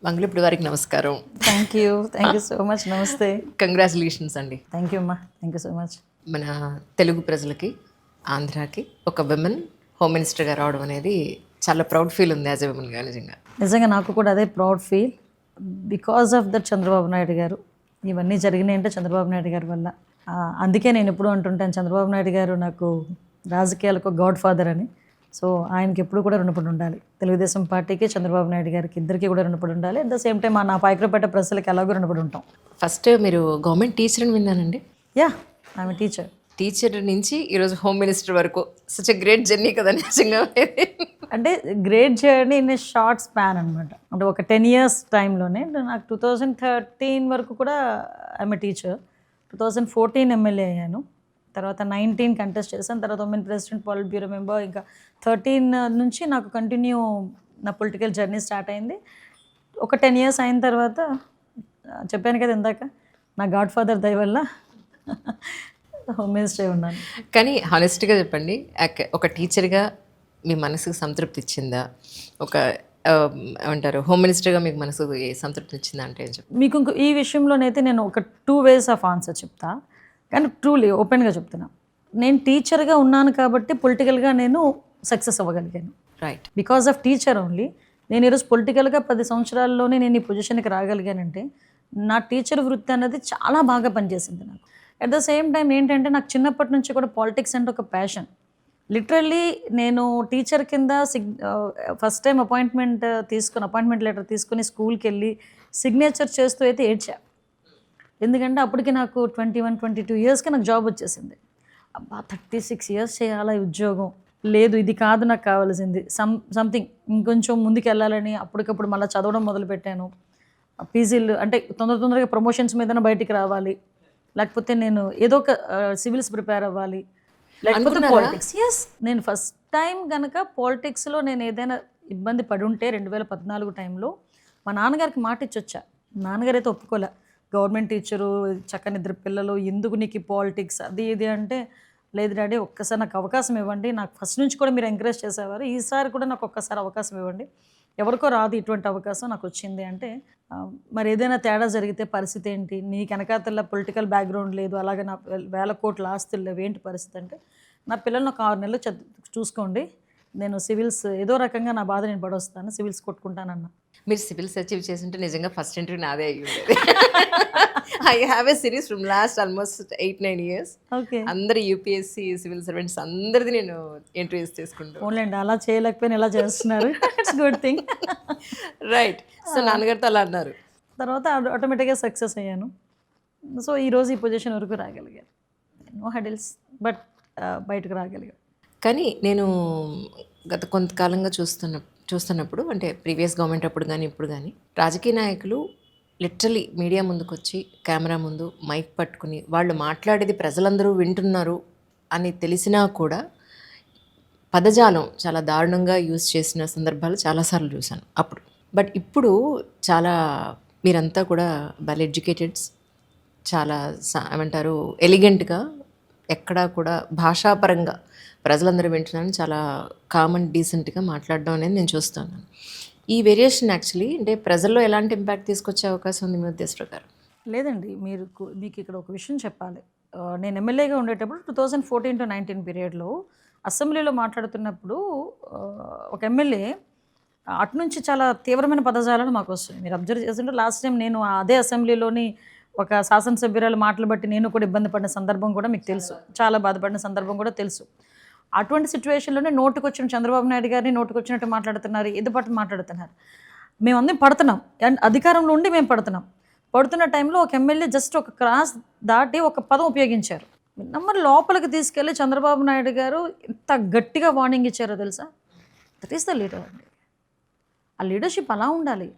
మంగళిపుడి వారికి నమస్కారం. Thank you so much. నమస్తే. కంగ్రాచులేషన్స్ అండి. థ్యాంక్ యూ అమ్మా. Thank you so much. మన తెలుగు ప్రజలకి, ఆంధ్రాకి ఒక విమెన్ హోమ్ మినిస్టర్గా రావడం అనేది చాలా ప్రౌడ్ ఫీల్ ఉంది యాజ్ ఎ విమెన్గా. నిజంగా నాకు కూడా అదే proud feel because of that Chandrababu Naidu గారు. ఇవన్నీ జరిగినాయి అంటే చంద్రబాబు నాయుడు గారి వల్ల. అందుకే నేను ఎప్పుడు అంటుంటాను, చంద్రబాబు నాయుడు గారు నాకు రాజకీయాలకు గాడ్ ఫాదర్ అని. సో ఆయనకి ఎప్పుడు కూడా రుణపడి ఉండాలి. తెలుగుదేశం పార్టీకి, చంద్రబాబు నాయుడు గారికి ఇద్దరికి కూడా రుణపడి ఉండాలి. అట్ ద సేమ్ టైం నా పాయకరపేట ప్రజలకి ఎలాగో రుణపడి ఉంటాం. ఫస్ట్ మీరు గవర్నమెంట్ టీచర్ అని విన్నానండి. Yeah, I'm teacher. టీచర్ నుంచి ఈరోజు హోమ్ మినిస్టర్ వరకు సచ్ ఎ గ్రేట్ జర్నీ కదా నిజంగా. అంటే great journey in a short span అనమాట. అంటే ఒక 10 years టైంలోనే నాకు 2013 వరకు కూడా ఐఎమ్ ఏ టీచర్. 2014 ఎమ్మెల్యే అయ్యాను. తర్వాత 19 కంటెస్ట్ చేశాను. తర్వాత ఉమెన్ ప్రెసిడెంట్, పాలిట్ బ్యూరో మెంబర్. ఇంకా 13 నుంచి నాకు కంటిన్యూ నా పొలిటికల్ జర్నీ స్టార్ట్ అయింది. ఒక 10 years అయిన తర్వాత చెప్పాను కదా ఇందాక, నా గాడ్ ఫాదర్ దయ వల్ల హోమ్ మినిస్టర్ ఉన్నాను. కానీ హానెస్ట్గా చెప్పండి, ఒక టీచర్గా మీ మనసుకు సంతృప్తి ఇచ్చిందా? ఒక ఏమంటారు, హోమ్ మినిస్టర్గా మీకు మనసుకు సంతృప్తి ఇచ్చిందా అంటే ఏం చెప్పండి? మీకు ఈ విషయంలోనైతే నేను ఒక 2 ways ఆఫ్ ఆన్సర్ చెప్తా. కానీ ట్రూలీ ఓపెన్గా చెప్తున్నా, నేను టీచర్గా ఉన్నాను కాబట్టి పొలిటికల్గా నేను సక్సెస్ అవ్వగలిగాను. Right. Because of teacher only. నేను ఈరోజు పొలిటికల్గా 10 సంవత్సరాల్లోనే నేను ఈ పొజిషన్కి రాగలిగానంటే నా టీచర్ వృత్తి అన్నది చాలా బాగా పనిచేసింది నాకు. అట్ ద సేమ్ టైం ఏంటంటే, నాకు చిన్నప్పటి నుంచి కూడా పాలిటిక్స్ అంటే ఒక ప్యాషన్. లిటరల్లీ నేను టీచర్ కింద ఫస్ట్ టైం అపాయింట్మెంట్ లెటర్ తీసుకొని స్కూల్కి వెళ్ళి సిగ్నేచర్ చేస్తూ అయితే ఏడ్చా. ఎందుకంటే అప్పటికి నాకు 21-22 yearsకి నాకు జాబ్ వచ్చేసింది. అబ్బా 36 years చేయాలా ఉద్యోగం, లేదు ఇది కాదు నాకు కావాల్సింది, సంథింగ్ ఇంకొంచెం ముందుకు వెళ్ళాలని అప్పటికప్పుడు మళ్ళీ చదవడం మొదలుపెట్టాను. పీజీలు అంటే తొందరగా ప్రమోషన్స్ మీదనే బయటికి రావాలి, లేకపోతే నేను ఏదో ఒక సివిల్స్ ప్రిపేర్ అవ్వాలి, లేకపోతే పాలిటిక్స్. ఎస్, నేను ఫస్ట్ టైం కనుక పాలిటిక్స్లో నేను ఏదైనా ఇబ్బంది పడి ఉంటే 2014 టైంలో మా నాన్నగారికి మాట ఇచ్చొచ్చా. నాన్నగారు అయితే ఒప్పుకోలే. గవర్నమెంట్ టీచరు, చక్కని 2 పిల్లలు, ఎందుకు నీకు పాలిటిక్స్ అది ఇది అంటే, లేదు డాడీ ఒక్కసారి నాకు అవకాశం ఇవ్వండి, నాకు ఫస్ట్ నుంచి కూడా మీరు ఎంకరేజ్ చేసేవారు, ఈసారి కూడా నాకు ఒక్కసారి అవకాశం ఇవ్వండి, ఎవరికో రాదు ఇటువంటి అవకాశం, నాకు వచ్చింది అంటే, మరి ఏదైనా తేడా జరిగితే పరిస్థితి ఏంటి, నీకు వెనకాతల పొలిటికల్ బ్యాక్గ్రౌండ్ లేదు, అలాగే నా 1000 కోట్ల ఆస్తులు లేవు, ఏంటి పరిస్థితి అంటే, నా పిల్లల్ని ఒక 6 నెలలు చూసుకోండి, నేను సివిల్స్ ఏదో రకంగా నా బాధ నేను పడొస్తాను, సివిల్స్ కొట్టుకుంటానన్నా. మీరు సివిల్స్ అచీవ్ చేసింటే నిజంగా ఫస్ట్ ఇంటర్వ్యూ నాదే అయ్యి ఉండేది. I have a series from last almost 8-9 years. Okay. అందరు యూపీఎస్సీ సివిల్ సర్వెంట్స్ అందరిది నేను ఇంటర్వ్యూస్ చేసుకుంటాను. ఓన్లేండి, అలా చేయలేకపోయినా ఇలా చేస్తున్నారు. It's good thing. Right. So నాన్నగారితో అలా అన్నారు. తర్వాత ఆటోమేటిక్గా సక్సెస్ అయ్యాను. సో ఈరోజు ఈ పొజిషన్ వరకు రాగలిగాను. నో హెడిల్స్, బట్ బయటకు రాగలిగాను. కానీ నేను గత కొంతకాలంగా చూస్తున్నప్పుడు, అంటే ప్రీవియస్ గవర్నమెంట్ అప్పుడు కానీ ఇప్పుడు కానీ, రాజకీయ నాయకులు లిటరలీ మీడియా ముందుకు వచ్చి కెమెరా ముందు మైక్ పట్టుకుని వాళ్ళు మాట్లాడేది ప్రజలందరూ వింటున్నారు అని తెలిసినా కూడా పదజాలం చాలా దారుణంగా యూజ్ చేసిన సందర్భాలు చాలాసార్లు చూశాను అప్పుడు. బట్ ఇప్పుడు చాలా మీరంతా కూడా వెల్ ఎడ్యుకేటెడ్స్, చాలా ఏమంటారు ఎలిగెంట్గా, ఎక్కడా కూడా భాషాపరంగా ప్రజలందరూ వింటున్నారని చాలా కామన్ డీసెంట్గా మాట్లాడడం అనేది నేను చూస్తాను. ఈ వేరియేషన్ యాక్చువల్లీ అంటే ప్రజల్లో ఎలాంటి ఇంపాక్ట్ తీసుకొచ్చే అవకాశం ఉంది మీ ఉద్దేశ ప్రకారం? లేదండి, మీకు ఇక్కడ ఒక విషయం చెప్పాలి. నేను ఎమ్మెల్యేగా ఉండేటప్పుడు 2014-19 పీరియడ్లో అసెంబ్లీలో మాట్లాడుతున్నప్పుడు ఒక ఎమ్మెల్యే అటు నుంచి చాలా తీవ్రమైన పదజాలాలు మాకు వస్తుంది. మీరు అబ్జర్వ్ చేస్తుంటే లాస్ట్ టైం నేను అదే అసెంబ్లీలోని ఒక శాసనసభ్యురాలు మాటలు బట్టి నేను కూడా ఇబ్బంది పడిన సందర్భం కూడా మీకు తెలుసు, చాలా బాధపడిన సందర్భం కూడా తెలుసు. అటువంటి సిచ్యువేషన్లోనే నోటుకొచ్చిన చంద్రబాబు నాయుడు గారిని నోటుకొచ్చినట్టు మాట్లాడుతున్నారు, ఎదుపట్టు మాట్లాడుతున్నారు. మేమందరం పడుతున్నాం, అండ్ అధికారంలో ఉండి మేము పడుతున్న టైంలో ఒక ఎమ్మెల్యే జస్ట్ ఒక క్రాస్ దాటి ఒక పదం ఉపయోగించారు. నమ్మరు లోపలికి తీసుకెళ్ళి చంద్రబాబు నాయుడు గారు ఎంత గట్టిగా వార్నింగ్ ఇచ్చారో తెలుసా? దట్ ఈస్ ద లీడర్ అండి. ఆ లీడర్షిప్ అలా ఉండాలి.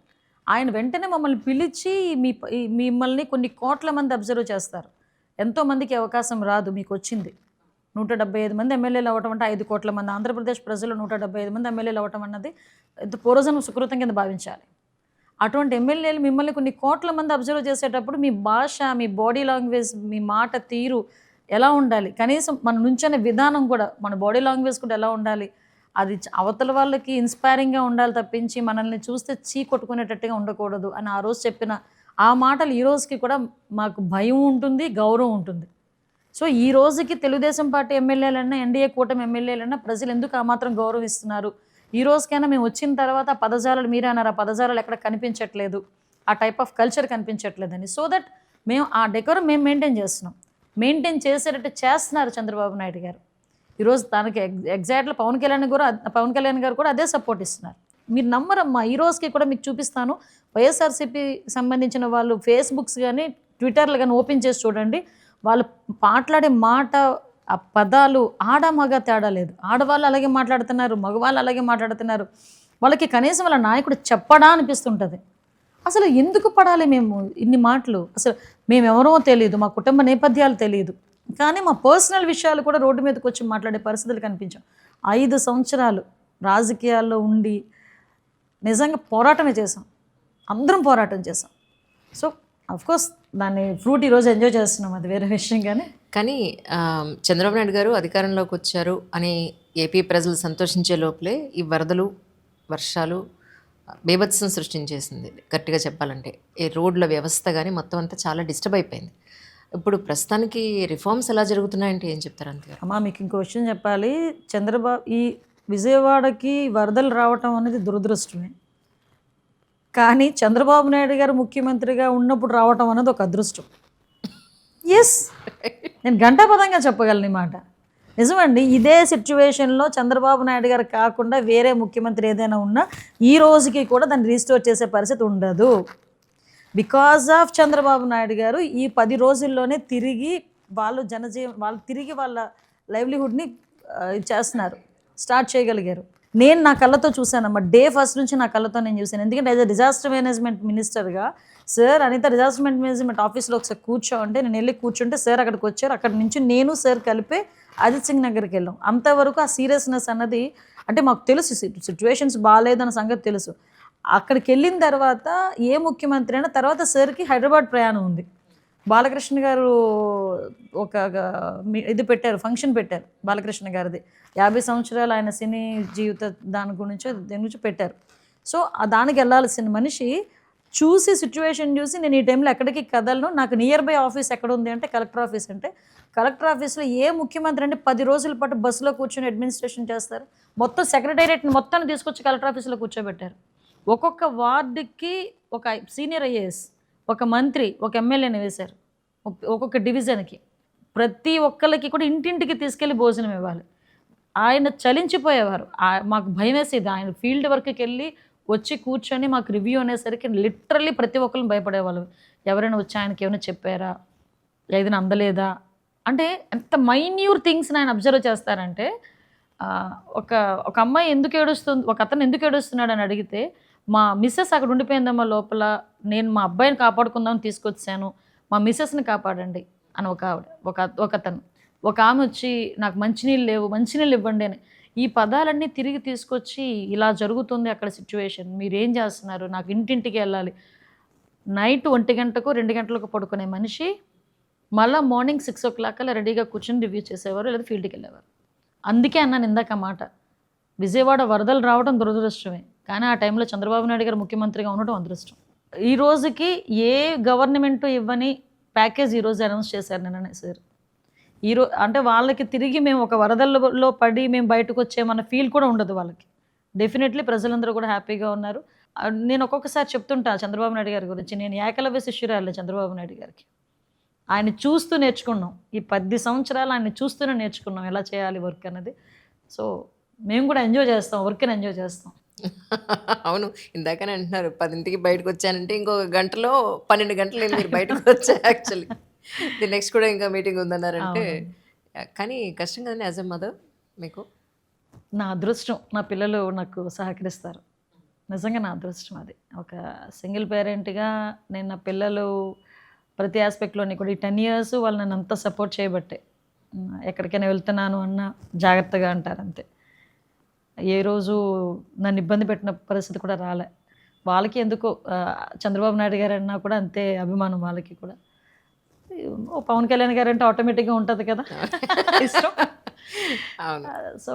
ఆయన వెంటనే మమ్మల్ని పిలిచి మిమ్మల్ని కొన్ని కోట్ల మంది అబ్జర్వ్ చేస్తారు, ఎంతోమందికి అవకాశం రాదు, మీకు వచ్చింది. 175 మంది ఎమ్మెల్యేలు అవ్వటం అంటే 5 కోట్ల మంది ఆంధ్రప్రదేశ్ ప్రజలు 175 మంది ఎమ్మెల్యేలు అవ్వటం అన్నది ఎంత పూర్వజన్మ సుకృతం కింద భావించాలి. అటువంటి ఎమ్మెల్యేలు మిమ్మల్ని కొన్ని కోట్ల మంది అబ్జర్వ్ చేసేటప్పుడు మీ భాష, మీ బాడీ లాంగ్వేజ్, మీ మాట తీరు ఎలా ఉండాలి, కనీసం మన నుంచనే విధానం కూడా, మన బాడీ లాంగ్వేజ్ కూడా ఎలా ఉండాలి అది అవతల వాళ్ళకి ఇన్స్పైరింగ్గా ఉండాలి తప్పించి మనల్ని చూస్తే చీ కొట్టుకునేటట్టుగా ఉండకూడదు అని ఆ రోజు చెప్పిన ఆ మాటలు ఈ రోజుకి కూడా మాకు భయం ఉంటుంది, గౌరవం ఉంటుంది. సో ఈ రోజుకి తెలుగుదేశం పార్టీ ఎమ్మెల్యేలన్నా, ఎన్డీఏ కూటమి ఎమ్మెల్యేలన్నా ప్రజలు ఎందుకు ఆ మాత్రం గౌరవిస్తున్నారు, ఈ రోజుకైనా మేము వచ్చిన తర్వాత ఆ పదజాలాలు మీరే అన్నారు, ఆ పదజాలాలు ఎక్కడ కనిపించట్లేదు, ఆ టైప్ ఆఫ్ కల్చర్ కనిపించట్లేదని. సో దట్ మేము ఆ డెకోరం మేము మెయింటైన్ చేస్తున్నాం. మెయింటైన్ చేసేటట్టు చేస్తున్నారు చంద్రబాబు నాయుడు గారు. ఈరోజు తనకి ఎగ్జాక్ట్గా పవన్ కళ్యాణ్ గారు కూడా అదే సపోర్ట్ ఇస్తున్నారు. మీరు నమ్మరమ్మా, ఈ రోజుకి కూడా మీకు చూపిస్తాను. వైఎస్ఆర్సీపీ సంబంధించిన వాళ్ళు ఫేస్బుక్స్ కానీ ట్విట్టర్లు కానీ ఓపెన్ చేసి చూడండి. వాళ్ళు మాట్లాడే మాట, ఆ పదాలు ఆడ మగ తేడా లేదు. ఆడవాళ్ళు అలాగే మాట్లాడుతున్నారు, మగవాళ్ళు అలాగే మాట్లాడుతున్నారు. వాళ్ళకి కనీసం వాళ్ళ నాయకుడు చెప్పడా అనిపిస్తుంటుంది. అసలు ఎందుకు పడాలి మేము ఇన్ని మాటలు? అసలు మేమెవరో తెలియదు, మా కుటుంబ నేపథ్యాలు తెలియదు, కానీ మా పర్సనల్ విషయాలు కూడా రోడ్డు మీదకి వచ్చి మాట్లాడే పరిస్థితులు కనిపించాం. 5 సంవత్సరాలు రాజకీయాల్లో ఉండి నిజంగా పోరాటమే చేసాం, అందరం పోరాటం చేసాం. సో అఫ్కోర్స్ దాన్ని ఫ్రూట్ ఈరోజు ఎంజాయ్ చేస్తున్నాం, అది వేరే విషయం. కానీ చంద్రబాబు నాయుడు గారు అధికారంలోకి వచ్చారు అని ఏపీ ప్రజలు సంతోషించే లోపలే ఈ వరదలు, వర్షాలు బీభత్సం సృష్టించేసింది. గట్టిగా చెప్పాలంటే ఈ రోడ్ల వ్యవస్థ కానీ మొత్తం అంతా చాలా డిస్టర్బ్ అయిపోయింది. ఇప్పుడు ప్రస్తుతానికి రిఫార్మ్స్ ఎలా జరుగుతున్నాయంటే ఏం చెప్తారు అంతగా? అమ్మా మీకు ఇంకో విషయం చెప్పాలి. ఈ విజయవాడకి వరదలు రావటం అనేది దురదృష్టమే, కానీ చంద్రబాబు నాయుడు గారు ముఖ్యమంత్రిగా ఉన్నప్పుడు రావటం అనేది ఒక అదృష్టం. ఎస్, నేను ఘంటాపథంగా చెప్పగలను ఈ మాట. నిజమండి, ఇదే సిచ్యువేషన్లో చంద్రబాబు నాయుడు గారు కాకుండా వేరే ముఖ్యమంత్రి ఏదైనా ఉన్నా ఈ రోజుకి కూడా దాన్ని రీస్టోర్ చేసే పరిస్థితి ఉండదు. బికాజ్ ఆఫ్ చంద్రబాబు నాయుడు గారు ఈ 10 రోజుల్లోనే తిరిగి వాళ్ళు తిరిగి వాళ్ళ లైవ్లీహుడ్ని చేస్తున్నారు, స్టార్ట్ చేయగలిగారు. నేను నా కళ్ళతో చూశానమ్మా, డే ఫస్ట్ నుంచి నా కళ్ళతో నేను చూశాను. ఎందుకంటే యాజ్ అ డిజాస్టర్ మేనేజ్మెంట్ మినిస్టర్గా సార్ అనిత డిజాస్టర్ మేనేజ్మెంట్ ఆఫీస్లో ఒకసారి కూర్చోంటే నేను వెళ్ళి కూర్చుంటే సార్ అక్కడికి వచ్చారు. అక్కడి నుంచి నేను సార్ కలిపి అజిత్ సింగ్ నగర్కి వెళ్ళాం. అంతవరకు ఆ సీరియస్నెస్ అన్నది అంటే మాకు తెలుసు, సిచ్యువేషన్స్ బాగాలేదన్న సంగతి తెలుసు. అక్కడికి వెళ్ళిన తర్వాత ఏ ముఖ్యమంత్రి అయినా తర్వాత సార్కి హైదరాబాద్ ప్రయాణం ఉంది. బాలకృష్ణ గారు ఒక ఇది పెట్టారు, ఫంక్షన్ పెట్టారు బాలకృష్ణ గారిది, 50 సంవత్సరాలు ఆయన సినీ జీవిత దేని గురించి పెట్టారు. సో దానికి వెళ్ళాల్సిన మనిషి చూసి సిచ్యువేషన్ చూసి నేను ఈ టైంలో ఎక్కడికి కదలను, నాకు నియర్ బై ఆఫీస్ ఎక్కడ ఉంది అంటే కలెక్టర్ ఆఫీస్, అంటే కలెక్టర్ ఆఫీస్లో ఏ ముఖ్యమంత్రి అంటే 10 రోజుల పాటు బస్సులో కూర్చొని అడ్మినిస్ట్రేషన్ చేస్తారు. మొత్తం సెక్రటేరియట్ని మొత్తాన్ని తీసుకొచ్చి కలెక్టర్ ఆఫీస్లో కూర్చోబెట్టారు. ఒక్కొక్క వార్డుకి ఒక సీనియర్ ఐఏఎస్, ఒక మంత్రి, ఒక ఎమ్మెల్యేని వేశారు. ఒక్కొక్క డివిజన్కి ప్రతి ఒక్కరికి కూడా ఇంటింటికి తీసుకెళ్ళి భోజనం ఇవ్వాలి. ఆయన చలించిపోయేవారు. మాకు భయం వేసేది. ఆయన ఫీల్డ్ వర్క్కి వెళ్ళి వచ్చి కూర్చొని మాకు రివ్యూ అనేసరికి లిటరల్లీ ప్రతి ఒక్కరిని భయపడేవాళ్ళు. ఎవరైనా వచ్చి ఆయనకి ఏమైనా చెప్పారా, ఏదైనా అందలేదా అంటే ఎంత మైన్యూర్ థింగ్స్ని ఆయన అబ్జర్వ్ చేస్తారంటే, ఒక అమ్మాయి ఎందుకు ఏడుస్తుంది, ఒక అతను ఎందుకు ఏడుస్తున్నాడు అని అడిగితే, మా మిస్సెస్ అక్కడ ఉండిపోయిందమ్మా లోపల, నేను మా అబ్బాయిని కాపాడుకుందామని తీసుకొచ్చాను, మా మిస్సెస్ని కాపాడండి అని ఒకతను. ఒక ఆమె వచ్చి నాకు మంచినీళ్ళు లేవు, మంచినీళ్ళు ఇవ్వండి అని. ఈ పదాలన్నీ తిరిగి తీసుకొచ్చి ఇలా జరుగుతుంది అక్కడ సిచ్యువేషన్, మీరేం చేస్తున్నారు, నాకు ఇంటింటికి వెళ్ళాలి. నైట్ 1 గంటకు 2 గంటలకు పడుకునే మనిషి మళ్ళీ మార్నింగ్ 6 o'clock అలా రెడీగా కూర్చొని రివ్యూ చేసేవారు, లేదా ఫీల్డ్కి వెళ్ళేవారు. అందుకే అన్నాను ఇందాక మాట, విజయవాడ వరదలు రావడం దురదృష్టమే, కానీ ఆ టైంలో చంద్రబాబు నాయుడు గారు ముఖ్యమంత్రిగా ఉండడం అదృష్టం. ఈ రోజుకి ఏ గవర్నమెంట్ ఇవ్వని ప్యాకేజ్ ఈరోజు అనౌన్స్ చేశారు నిన్ననే సార్. అంటే వాళ్ళకి తిరిగి మేము ఒక వరదల్లో పడి మేము బయటకు వచ్చేమన్న ఫీల్ కూడా ఉండదు వాళ్ళకి. డెఫినెట్లీ ప్రజలందరూ కూడా హ్యాపీగా ఉన్నారు. నేను ఒక్కొక్కసారి చెప్తుంటా చంద్రబాబు నాయుడు గారి గురించి, నేను ఏకలవ్య శిష్యురాలే చంద్రబాబు నాయుడు గారికి. ఆయన చూస్తూ నేర్చుకున్నాం, ఈ 10 సంవత్సరాలు ఆయన చూస్తూనే నేర్చుకున్నాం ఎలా చేయాలి వర్క్ అన్నది. సో మేము కూడా ఎంజాయ్ చేస్తాం, వర్క్ని ఎంజాయ్ చేస్తాం. అవును, ఇందాకనే అంటున్నారు 10ంటికి బయటకు వచ్చానంటే ఇంకొక గంటలో 12 గంటలు మీరు బయటకు వచ్చా. యాక్చువల్లీ ది నెక్స్ట్ కూడా ఇంకా మీటింగ్ ఉందన్నారంటే, కానీ కష్టం కదండి యాజ్ ఎ మదర్ మీకు? నా అదృష్టం, నా పిల్లలు నాకు సహకరిస్తారు, నిజంగా నా అదృష్టం అది. ఒక సింగిల్ పేరెంట్గా నేను నా పిల్లలు ప్రతి ఆస్పెక్ట్లోని కూడా ఈ 10 years వాళ్ళు నన్ను అంతా సపోర్ట్ చేయబట్టే. ఎక్కడికైనా వెళ్తున్నాను అన్న జాగ్రత్తగా అంటారు అంతే. ఏ రోజు నన్ను ఇబ్బంది పెట్టిన పరిస్థితి కూడా రాలే. వాళ్ళకి ఎందుకో చంద్రబాబు నాయుడు గారు అన్నా కూడా అంతే అభిమానం వాళ్ళకి కూడా. పవన్ కళ్యాణ్ గారు అంటే ఆటోమేటిక్గా ఉంటుంది కదా ఇష్టం. సో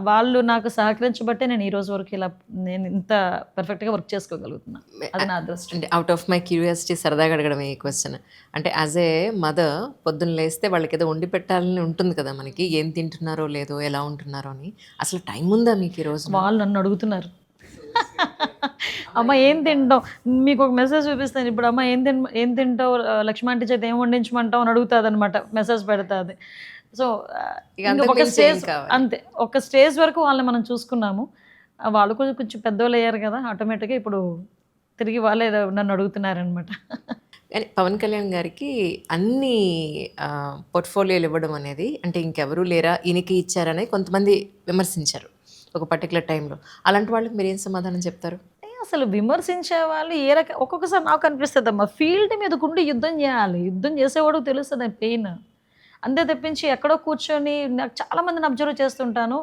వాళ్ళు నాకు సహకరించబట్టే నేను ఈ రోజు వరకు ఇలా నేను ఇంత పర్ఫెక్ట్గా వర్క్ చేసుకోగలుగుతున్నా. అది నా అదృష్టం. అంటే అవుట్ ఆఫ్ మై క్యూరియాసిటీ సరదాగా అడగడం ఈ క్వశ్చన్. అంటే యాజ్ ఏ మదర్ పొద్దున్న లేస్తే వాళ్ళకి ఏదో వండి పెట్టాలని ఉంటుంది కదా మనకి, ఏం తింటున్నారో లేదో ఎలా ఉంటున్నారో అని. అసలు టైం ఉందా మీకు ఈ రోజు? వాళ్ళు నన్ను అడుగుతున్నారు, అమ్మ ఏం తింటావు, మీకు ఒక మెసేజ్ చూపిస్తాను ఇప్పుడు, అమ్మ ఏం తింటావు లక్ష్మాంటి చేత ఏం వండించమంటావు అని అడుగుతుంది అనమాట, మెసేజ్ పెడుతుంది. సో ఒక స్టేజ్ అంతే, ఒక స్టేజ్ వరకు వాళ్ళని మనం చూసుకున్నాము. వాళ్ళు కొంచెం కొంచెం పెద్దోళ్ళు అయ్యారు కదా, ఆటోమేటిక్గా ఇప్పుడు తిరిగి వాళ్ళే నన్ను అడుగుతున్నారనమాట. కానీ పవన్ కళ్యాణ్ గారికి అన్ని పోర్ట్ఫోలియోలు ఇవ్వడం అనేది, అంటే ఇంకెవరూ లేరా ఈయనకి ఇచ్చారని కొంతమంది విమర్శించారు ఒక పర్టికులర్ టైంలో. అలాంటి వాళ్ళకి మీరు ఏం సమాధానం చెప్తారు? అసలు విమర్శించే వాళ్ళు ఒక్కొక్కసారి నాకు అనిపిస్తుంది అమ్మా, ఫీల్డ్ మీదకుండి యుద్ధం చేయాలి, యుద్ధం చేసేవాడు తెలుస్తుంది పెయిన్. అంతే తప్పించి ఎక్కడో కూర్చొని, నాకు చాలామందిని అబ్జర్వ్ చేస్తుంటాను,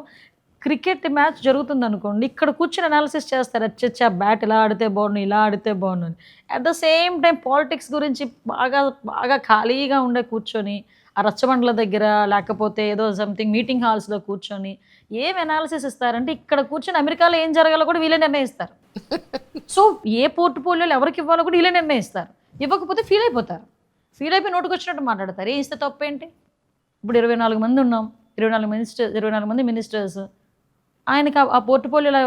క్రికెట్ మ్యాచ్ జరుగుతుంది అనుకోండి, ఇక్కడ కూర్చొని అనాలిసిస్ చేస్తారు, అచ్చచ్చా బ్యాట్ ఇలా ఆడితే బాగుండు, ఇలా ఆడితే బాగుండు అని. At the same time politics గురించి బాగా బాగా ఖాళీగా ఉండే కూర్చొని ఆ రచ్చబండ్ల దగ్గర, లేకపోతే ఏదో సంథింగ్ మీటింగ్ హాల్స్లో కూర్చొని ఏం అనాలిసిస్ ఇస్తారంటే, ఇక్కడ కూర్చొని అమెరికాలో ఏం జరగాలో కూడా వీళ్ళే నిర్ణయిస్తారు. సో ఏ పోర్ట్ఫోలియోలు ఎవరికి ఇవ్వాలో కూడా వీళ్ళే నిర్ణయిస్తారు. ఇవ్వకపోతే ఫీల్ అయిపోతారు, ఫీల్ అయిపోయి నోటుకు వచ్చినట్టు మాట్లాడతారు. ఏం ఇస్తే తప్పేంటి? ఇప్పుడు 24 మంది ఉన్నాం, 24 మంది మినిస్టర్స్, ఆయనకి ఆ పోర్ట్ఫోలియోలో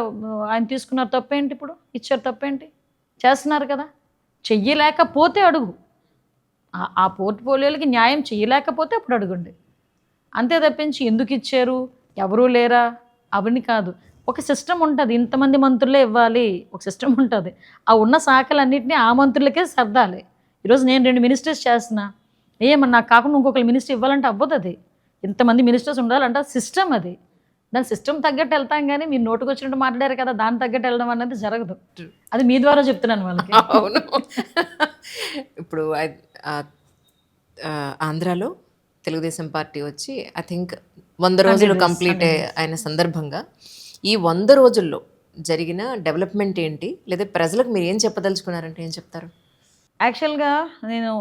ఆయన తీసుకున్నారు, తప్పేంటి? ఇప్పుడు ఇచ్చారు, తప్పేంటి? చేస్తున్నారు కదా. చెయ్యలేకపోతే అడుగు, ఆ పోర్ట్ఫోలియోలకి న్యాయం చేయలేకపోతే అప్పుడు అడగండి. అంతే తప్పించి ఎందుకు ఇచ్చారు, ఎవరూ లేరా, అవన్నీ కాదు. ఒక సిస్టమ్ ఉంటుంది, ఇంతమంది మంత్రులే ఇవ్వాలి, ఒక సిస్టమ్ ఉంటుంది. ఆ ఉన్న శాఖలన్నింటినీ ఆ మంత్రులకే సర్దాలి. ఈరోజు నేను 2 మినిస్టర్స్ చేస్తున్నా, ఏమన్నా నాకు కాకుండా ఇంకొకరు మినిస్టర్ ఇవ్వాలంటే అవ్వదు. అది ఇంతమంది మినిస్టర్స్ ఉండాలంటే సిస్టమ్ అది. దాని సిస్టమ్ తగ్గట్టు వెళ్తాం, కానీ మీరు నోటుకు వచ్చినట్టు మాట్లాడారు కదా, దాని తగ్గట్టు వెళ్ళడం అనేది జరగదు. అది మీ ద్వారా చెప్తున్నాను వాళ్ళకి. అవును. ఇప్పుడు ఆంధ్రాలో తెలుగుదేశం పార్టీ వచ్చి ఐ థింక్ 100 రోజులు కంప్లీట్ అయిన సందర్భంగా ఈ 100 రోజుల్లో జరిగిన డెవలప్మెంట్ ఏంటి, లేదా ప్రజలకు మీరు ఏం చెప్పదలుచుకున్నారంటే ఏం చెప్తారు? యాక్చువల్గా నేను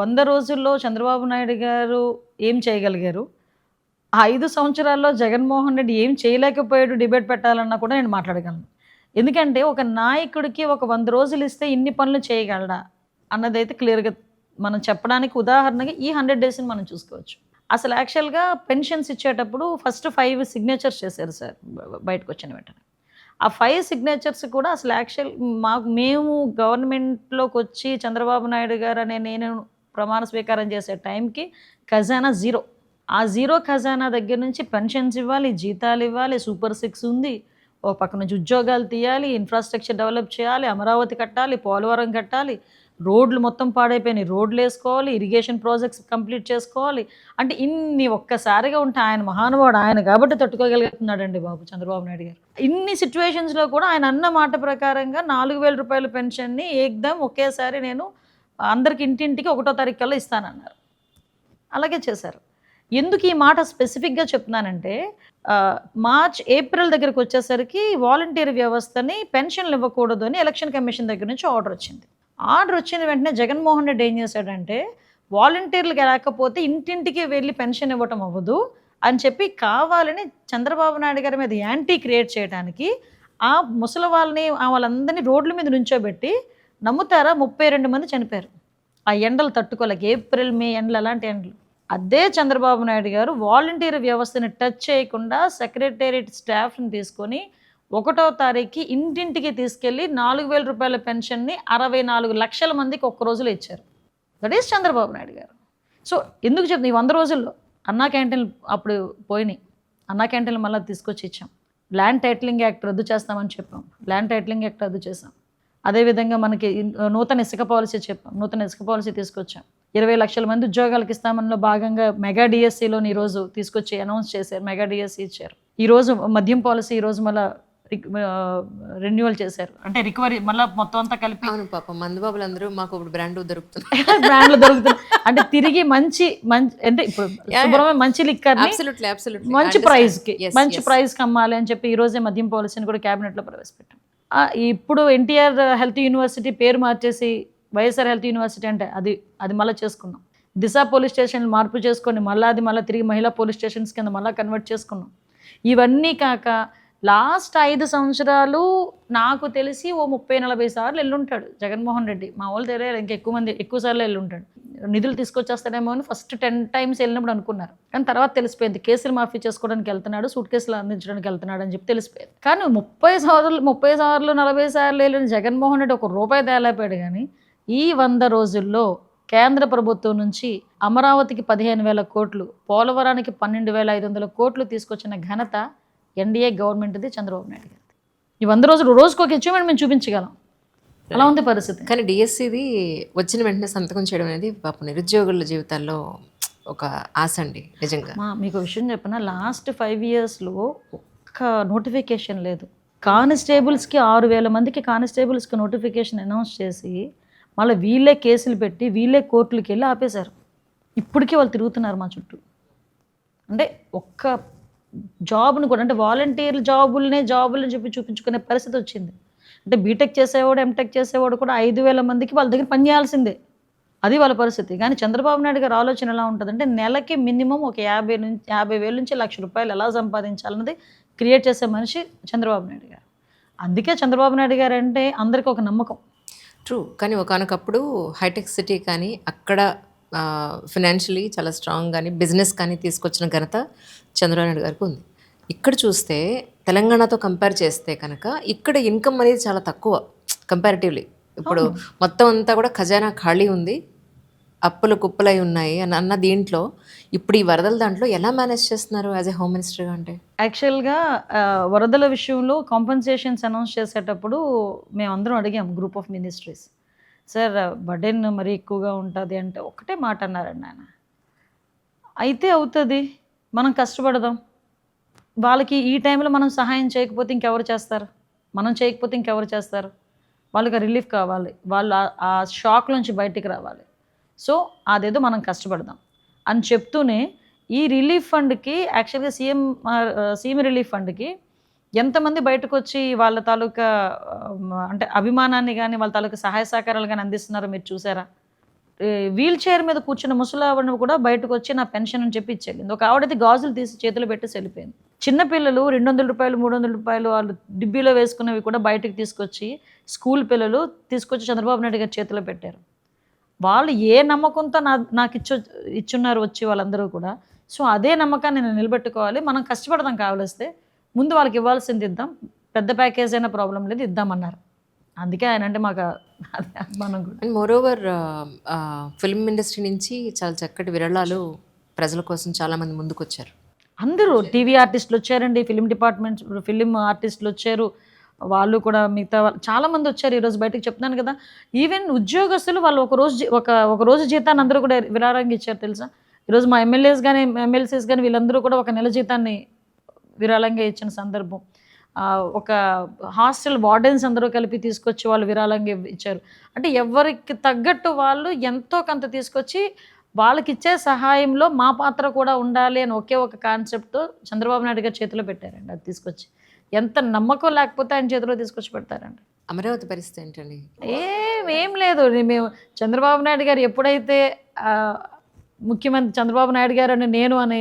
100 రోజుల్లో చంద్రబాబు నాయుడు గారు ఏం చేయగలిగారు, ఆ 5 సంవత్సరాల్లో జగన్మోహన్ రెడ్డి ఏం చేయలేకపోయాడు డిబేట్ పెట్టాలన్నా కూడా నేను మాట్లాడగలను. ఎందుకంటే ఒక నాయకుడికి ఒక 100 రోజులు ఇస్తే ఇన్ని పనులు చేయగలడా అన్నదైతే క్లియర్గా మనం చెప్పడానికి ఉదాహరణగా ఈ 100 డేస్ని మనం చూసుకోవచ్చు. అసలు యాక్చువల్గా పెన్షన్స్ ఇచ్చేటప్పుడు ఫస్ట్ 5 సిగ్నేచర్స్ చేశారు సార్ బయటకు వచ్చిన వెంటనే. ఆ 5 సిగ్నేచర్స్ కూడా అసలు మేము గవర్నమెంట్లోకి వచ్చి చంద్రబాబు నాయుడు గారు అనే నేను ప్రమాణ స్వీకారం చేసే టైంకి ఖజానా జీరో. ఆ జీరో ఖజానా దగ్గర నుంచి పెన్షన్స్ ఇవ్వాలి, జీతాలు ఇవ్వాలి, సూపర్ 6 ఉంది, ఒక పక్క నుంచి ఉద్యోగాలు తీయాలి, ఇన్ఫ్రాస్ట్రక్చర్ డెవలప్ చేయాలి, అమరావతి కట్టాలి, పోలవరం కట్టాలి, రోడ్లు మొత్తం పాడైపోయినాయి, రోడ్లు వేసుకోవాలి, ఇరిగేషన్ ప్రాజెక్ట్స్ కంప్లీట్ చేసుకోవాలి. అంటే ఇన్ని ఒక్కసారిగా ఉంటే ఆయన మహానుభావుడు, ఆయన కాబట్టి తట్టుకోగలుగుతున్నాడండి బాబు చంద్రబాబు నాయుడు గారు. ఇన్ని సిచ్యువేషన్స్లో కూడా ఆయన అన్న మాట ప్రకారంగా 4,000 రూపాయల పెన్షన్ని ఏకదం ఒకేసారి నేను అందరికి ఇంటింటికి 1వ తారీఖు కల్లా ఇస్తానన్నారు. అలాగే చేశారు. ఎందుకు ఈ మాట స్పెసిఫిక్గా చెప్తున్నానంటే, మార్చ్ ఏప్రిల్ దగ్గరకు వచ్చేసరికి వాలంటీర్ వ్యవస్థని పెన్షన్లు ఇవ్వకూడదు అని ఎలక్షన్ కమిషన్ దగ్గర నుంచి ఆర్డర్ వచ్చింది. ఆర్డర్ వచ్చిన వెంటనే జగన్మోహన్ రెడ్డి ఏం చేశాడంటే, వాలంటీర్లకు లేకపోతే ఇంటింటికి వెళ్ళి పెన్షన్ ఇవ్వటం అవ్వదు అని చెప్పి కావాలని చంద్రబాబు నాయుడు గారి మీద యాంటీ క్రియేట్ చేయడానికి ఆ ముసలి వాళ్ళందరినీ రోడ్ల మీద నుంచోబెట్టి, నమ్ముతారా 32 మంది చనిపోయారు ఆ ఎండలు తట్టుకోలేక. ఏప్రిల్ మే ఎండలు, అలాంటి ఎండలు. అదే చంద్రబాబు నాయుడు గారు వాలంటీర్ వ్యవస్థని టచ్ చేయకుండా సెక్రటేరియట్ స్టాఫ్ని తీసుకొని 1వ తారీఖుకి ఇంటింటికి తీసుకెళ్ళి 4,000 రూపాయల పెన్షన్ని 64 లక్షల మందికి ఒక్క రోజులో ఇచ్చారు. దట్ ఈస్ చంద్రబాబు నాయుడు గారు. సో ఎందుకు చెప్తుంది, ఈ 100 రోజుల్లో అన్నా క్యాంటీన్లు అప్పుడు పోయినాయి, అన్నా క్యాంటీన్లు మళ్ళీ తీసుకొచ్చి ఇచ్చాం. ల్యాండ్ టైటిలింగ్ యాక్ట్ రద్దు చేస్తామని చెప్పాం, ల్యాండ్ టైటిలింగ్ యాక్ట్ రద్దు చేసాం. అదేవిధంగా మనకి నూతన ఇసుక పాలసీ చెప్పాం, నూతన ఇసుక పాలసీ తీసుకొచ్చాం. 20 లక్షల మంది ఉద్యోగాలకు ఇస్తామనిలో భాగంగా మెగా డిఎస్సిలోని ఈరోజు తీసుకొచ్చి అనౌన్స్ చేశారు, మెగా డిఎస్సి ఇచ్చారు. ఈరోజు మద్యం పాలసీ ఈరోజు మళ్ళీ రెన్యువల్ చేశారు, అంటే రికవరీ మళ్ళీ మొత్తం అంతా కలిపి. అవును పాపం మందుబాబులు అందరూ మాకు ఇప్పుడు బ్రాండ్లు దొరుకుతున్నాయి. బ్రాండ్లు దొరుకుతున్నాయి అంటే తిరిగి మంచి అంటే ఇప్పుడు శుభ్రమైన మంచి లిక్కర్ మంచి ప్రైస్కి అమ్మాలి అని చెప్పి ఈ రోజే మద్యం పాలసీని కూడా క్యాబినెట్లో ప్రవేశపెట్టాం. ఇప్పుడు ఎన్టీఆర్ హెల్త్ యూనివర్సిటీ పేరు మార్చేసి వైఎస్ఆర్ హెల్త్ యూనివర్సిటీ అంటే అది మళ్ళీ చేసుకున్నాం. దిశ పోలీస్ స్టేషన్ మార్పు చేసుకొని మళ్ళీ తిరిగి మహిళా పోలీస్ స్టేషన్స్ కింద మళ్ళీ కన్వర్ట్ చేసుకున్నాం. ఇవన్నీ కాక లాస్ట్ 5 సంవత్సరాలు నాకు తెలిసి ఓ 30-40 సార్లు వెళ్ళుంటాడు జగన్మోహన్ రెడ్డి. మా వాళ్ళు తెలియదు, ఇంకా ఎక్కువ సార్లు వెళ్ళుంటాడు. నిధులు తీసుకొచ్చేస్తాడేమో అని ఫస్ట్ 10 టైమ్స్ వెళ్ళినప్పుడు అనుకున్నారు. కానీ తర్వాత తెలిసిపోయింది కేసులు మాఫీ చేసుకోవడానికి వెళ్తున్నాడు, సూట్ కేసులు అందించడానికి వెళ్తున్నాడు అని చెప్పి తెలిసిపోయింది. కానీ 30 సార్లు 40 సార్లు వెళ్ళిన జగన్మోహన్ రెడ్డి ఒక రూపాయి తేలేపాడు. కానీ ఈ 100 రోజుల్లో కేంద్ర ప్రభుత్వం నుంచి అమరావతికి 15,000 కోట్లు, పోలవరానికి 12,500 కోట్లు తీసుకొచ్చిన ఘనత ఎన్డీఏ గవర్నమెంట్ది, చంద్రబాబు నాయుడు గారిది. ఈ 100 రోజులు రోజుకు ఒక అచీవ్మెంట్ మేము చూపించగలం. అలా ఉంది పరిస్థితి. కానీ డిఎస్సిది వచ్చిన వెంటనే సంతకం చేయడం అనేది పాపం నిరుద్యోగుల జీవితాల్లో ఒక ఆశ అండి నిజంగా. మీకు విషయం చెప్పిన లాస్ట్ 5 ఇయర్స్లో ఒక్క నోటిఫికేషన్ లేదు. కానిస్టేబుల్స్కి 6,000 మందికి కానిస్టేబుల్స్కి నోటిఫికేషన్ అనౌన్స్ చేసి మళ్ళీ వీళ్ళే కేసులు పెట్టి వీళ్ళే కోర్టులకి వెళ్ళి ఆపేశారు. ఇప్పటికీ వాళ్ళు తిరుగుతున్నారు మా చుట్టూ. అంటే ఒక్క జాబ్ను కూడా, అంటే వాలంటీర్లు జాబులని చెప్పి చూపించుకునే పరిస్థితి వచ్చింది. అంటే బీటెక్ చేసేవాడు, ఎంటెక్ చేసేవాడు కూడా 5,000 మందికి వాళ్ళ దగ్గర పని చేయాల్సిందే. అది వాళ్ళ పరిస్థితి. కానీ చంద్రబాబు నాయుడు గారి ఆలోచన ఎలా ఉంటుందంటే నెలకి మినిమం ఒక 50,000 నుంచి ₹1,00,000 ఎలా సంపాదించాలన్నది క్రియేట్ చేసే మనిషి చంద్రబాబు నాయుడు గారు. అందుకే చంద్రబాబు నాయుడు గారు అంటే అందరికీ ఒక నమ్మకం. ట్రూ. కానీ ఒకానొకప్పుడు హైటెక్ సిటీ కానీ అక్కడ ఫినాన్షియలీ చాలా స్ట్రాంగ్ కానీ బిజినెస్ కానీ తీసుకొచ్చిన ఘనత చంద్రబాబు నాయుడు గారికి ఉంది. ఇక్కడ చూస్తే తెలంగాణతో కంపేర్ చేస్తే కనుక ఇక్కడ ఇన్కమ్ అనేది చాలా తక్కువ కంపారిటివ్లీ. ఇప్పుడు మొత్తం అంతా కూడా ఖజానా ఖాళీ ఉంది, అప్పులు కుప్పలై ఉన్నాయి అన్న దీంట్లో ఇప్పుడు ఈ వరదల దాంట్లో ఎలా మేనేజ్ చేస్తున్నారు యాజ్ ఏ హోమ్ మినిస్టర్గా? అంటే యాక్చువల్గా వరదల విషయంలో కాంపెన్సేషన్స్ అనౌన్స్ చేసేటప్పుడు మేమందరం అడిగాం group of ministries, sir burden మరీ ఎక్కువగా ఉంటుంది అంటే ఒకటే మాట అన్నారండి ఆయన, అయితే అవుతుంది, మనం కష్టపడదాం, వాళ్ళకి ఈ టైంలో మనం సహాయం చేయకపోతే ఇంకెవరు చేస్తారు, మనం చేయకపోతే ఇంకెవరు చేస్తారు, వాళ్ళకి రిలీఫ్ కావాలి, వాళ్ళు ఆ షాక్ నుంచి బయటికి రావాలి, సో అదేదో మనం కష్టపడదాం అని చెప్తూనే ఈ రిలీఫ్ ఫండ్కి యాక్చువల్గా సీఎం రిలీఫ్ ఫండ్కి ఎంతమంది బయటకు వచ్చి వాళ్ళ తాలూకా అంటే అభిమానాన్ని కానీ వాళ్ళ తాలూకా సహాయ సహకారాలు కానీ అందిస్తున్నారో మీరు చూసారా? వీల్ చైర్ మీద కూర్చున్న ముసలావిడను కూడా బయటకు వచ్చి నా పెన్షన్ అని చెప్పి ఇచ్చేళ్ళింది. ఒక ఆవిడైతే గాజులు తీసి చేతులు పెట్టి వెళ్ళిపోయింది. చిన్నపిల్లలు $200 $300 వాళ్ళు డిబ్బీలో వేసుకున్నవి కూడా బయటకు తీసుకొచ్చి స్కూల్ పిల్లలు తీసుకొచ్చి చంద్రబాబు నాయుడు గారి చేతిలో పెట్టారు. వాళ్ళు ఏ నమ్మకంతో నాకు ఇచ్చున్నారు వచ్చి వాళ్ళందరూ కూడా. సో అదే నమ్మకాన్ని నేను నిలబెట్టుకోవాలి, మనం కష్టపడదాం, కావలిస్తే ముందు వాళ్ళకి ఇవ్వాల్సింది ఇద్దాం, పెద్ద ప్యాకేజ్ అయినా ప్రాబ్లం లేదు ఇద్దామన్నారు. అందుకే ఆయన అంటే మాకు మనం కూడా. And more over film industry నుంచి చాలా చక్కటి విరాళాలు ప్రజల కోసం చాలామంది ముందుకు వచ్చారు. అందరూ టీవీ ఆర్టిస్టులు వచ్చారండి, ఫిలిం ఆర్టిస్టులు వచ్చారు, వాళ్ళు కూడా మిగతా చాలామంది వచ్చారు. ఈరోజు బయటకు చెప్తున్నాను కదా, ఈవెన్ ఉద్యోగస్తులు వాళ్ళు ఒక రోజు జీతాన్ని అందరూ కూడా విరాళంగా ఇచ్చారు తెలుసా. ఈరోజు మా ఎమ్మెల్యేస్ కానీ ఎమ్మెల్సీస్ కానీ వీళ్ళందరూ కూడా ఒక నెల జీతాన్ని విరాళంగా ఇచ్చిన సందర్భం. ఒక హాస్టల్ వార్డెన్స్ అందరూ కలిపి తీసుకొచ్చి వాళ్ళు విరాళంగా ఇచ్చారు. అంటే ఎవరికి తగ్గట్టు వాళ్ళు ఎంతో కొంత తీసుకొచ్చి వాళ్ళకి ఇచ్చే సహాయంలో మా పాత్ర కూడా ఉండాలి అని ఒకే ఒక కాన్సెప్ట్తో చంద్రబాబు నాయుడు గారి చేతిలో పెట్టారండి. అది తీసుకొచ్చి ఎంత నమ్మకం లేకపోతే ఆయన చేతిలో తీసుకొచ్చి పెడతారండి. అమరావతి పరిస్థితి ఏంటండి? ఏం లేదు, మేము చంద్రబాబు నాయుడు గారు ఎప్పుడైతే ముఖ్యమంత్రి చంద్రబాబు నాయుడు గారు అని నేను అనే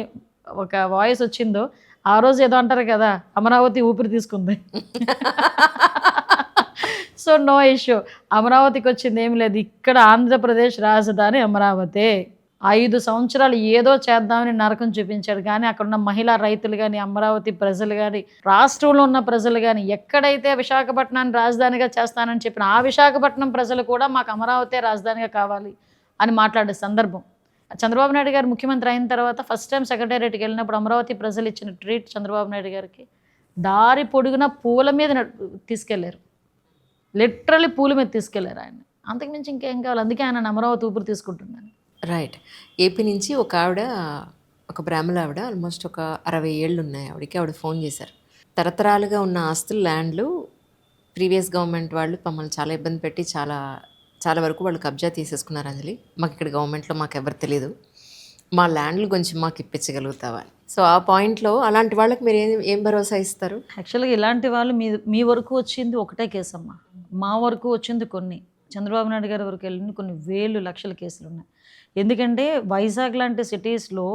ఒక వాయిస్ వచ్చిందో ఆ రోజు ఏదో అంటారు కదా, అమరావతి ఊపిరి తీసుకుంది. సో నో ఇష్యూ, అమరావతికి వచ్చింది ఏమి లేదు. ఇక్కడ ఆంధ్రప్రదేశ్ రాజధాని అమరావతి. 5 సంవత్సరాలు ఏదో చేద్దామని నరకం చూపించాడు. కానీ అక్కడ ఉన్న మహిళా రైతులు కానీ, అమరావతి ప్రజలు కానీ, రాష్ట్రంలో ఉన్న ప్రజలు కానీ, ఎక్కడైతే విశాఖపట్నాన్ని రాజధానిగా చేస్తానని చెప్పిన ఆ విశాఖపట్నం ప్రజలు కూడా మాకు అమరావతి రాజధానిగా కావాలి అని మాట్లాడే సందర్భం. చంద్రబాబు నాయుడు గారు ముఖ్యమంత్రి అయిన తర్వాత ఫస్ట్ టైం సెక్రటేరియట్కి వెళ్ళినప్పుడు అమరావతి ప్రజలు ఇచ్చిన ట్రీట్ చంద్రబాబు నాయుడు గారికి, దారి పొడుగున పూల మీద తీసుకెళ్లారు, లిటరలీ పూల మీద తీసుకెళ్లారు ఆయన. అంతకుమించి ఇంకేం కావాలి, అందుకే ఆయన అమరావతి ఊపిరి తీసుకుంటున్నాను. రైట్. ఏపీ నుంచి ఒక ఆవిడ, ఒక బ్రాహ్మణ ఆవిడ, ఆల్మోస్ట్ ఒక 60 ఏళ్ళు ఉన్నాయి ఆవిడ ఫోన్ చేశారు. తరతరాలుగా ఉన్న ఆస్తులు, ల్యాండ్లు ప్రీవియస్ గవర్నమెంట్ వాళ్ళు మమ్మల్ని చాలా ఇబ్బంది పెట్టి చాలా వరకు వాళ్ళు కబ్జా తీసేసుకున్నారు. అంజలి, మాకు ఇక్కడ గవర్నమెంట్లో మాకు ఎవరు తెలీదు, మా ల్యాండ్లు కొంచెం మాకు ఇప్పించగలుగుతావా అని. సో ఆ పాయింట్లో అలాంటి వాళ్ళకి మీరు ఏం భరోసా ఇస్తారు? యాక్చువల్గా ఇలాంటి వాళ్ళు మీ వరకు వచ్చింది ఒకటే కేసు అమ్మ, మా వరకు వచ్చింది కొన్ని, చంద్రబాబు నాయుడు గారి వరకు వెళ్ళింది కొన్ని వేలు లక్షల కేసులు ఉన్నాయి. ఎందుకంటే వైజాగ్ లాంటి సిటీస్లో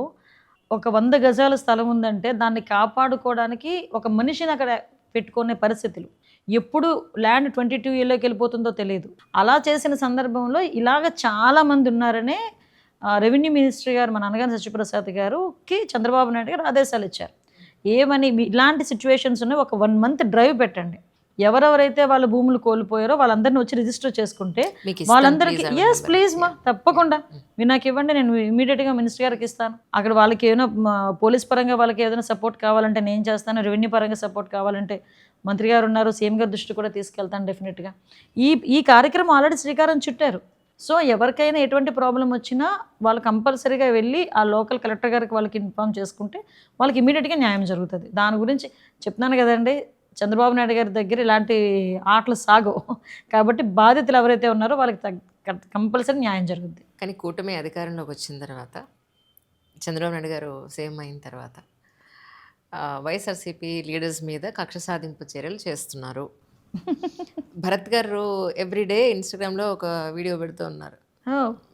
ఒక 100 గజాల స్థలం ఉందంటే దాన్ని కాపాడుకోవడానికి ఒక మనిషిని అక్కడ పెట్టుకునే పరిస్థితులు. ఎప్పుడు ల్యాండ్ 22 ఏలోకి వెళ్ళిపోతుందో తెలియదు. అలా చేసిన సందర్భంలో ఇలాగ చాలామంది ఉన్నారనే రెవెన్యూ మినిస్టర్ గారు మన అనగాని సత్యప్రసాద్ గారుకి చంద్రబాబు నాయుడు గారు ఆదేశాలు ఇచ్చారు. ఏమని ఇలాంటి సిచ్యువేషన్స్ ఉన్నాయి, ఒక 1 మంత్ డ్రైవ్ పెట్టండి. ఎవరెవరైతే వాళ్ళ భూములు కోల్పోయారో వాళ్ళందరినీ వచ్చి రిజిస్టర్ చేసుకుంటే వాళ్ళందరికీ ఎస్ ప్లీజ్ మా తప్పకుండా మీరు నాకు ఇవ్వండి, నేను ఇమీడియట్గా మినిస్టర్ గారికి ఇస్తాను. అక్కడ వాళ్ళకి ఏమైనా పోలీస్ పరంగా వాళ్ళకి ఏదైనా సపోర్ట్ కావాలంటే నేను చేస్తాను, రెవెన్యూ పరంగా సపోర్ట్ కావాలంటే మంత్రి గారు ఉన్నారు, సీఎం గారి దృష్టి కూడా తీసుకెళ్తాను డెఫినెట్గా. ఈ కార్యక్రమం ఆల్రెడీ శ్రీకారం చుట్టారు. సో ఎవరికైనా ఎటువంటి ప్రాబ్లం వచ్చినా వాళ్ళు కంపల్సరీగా వెళ్ళి ఆ లోకల్ కలెక్టర్ గారికి వాళ్ళకి ఇన్ఫామ్ చేసుకుంటే వాళ్ళకి ఇమీడియట్గా న్యాయం జరుగుతుంది. దాని గురించి చెప్తున్నాను కదండి, చంద్రబాబు నాయుడు గారి దగ్గర ఇలాంటి ఆటలు సాగవు. కాబట్టి బాధితులు ఎవరైతే ఉన్నారో వాళ్ళకి కంపల్సరీ న్యాయం జరుగుద్ది. కానీ కూటమి అధికారంలోకి వచ్చిన తర్వాత, చంద్రబాబు నాయుడు గారు సీఎం అయిన తర్వాత వైఎస్ఆర్సీపీ లీడర్స్ మీద కక్ష సాధింపు చర్యలు చేస్తున్నారు. భరత్ గారు ఎవ్రీడే ఇన్స్టాగ్రామ్లో ఒక వీడియో పెడుతూ ఉన్నారు.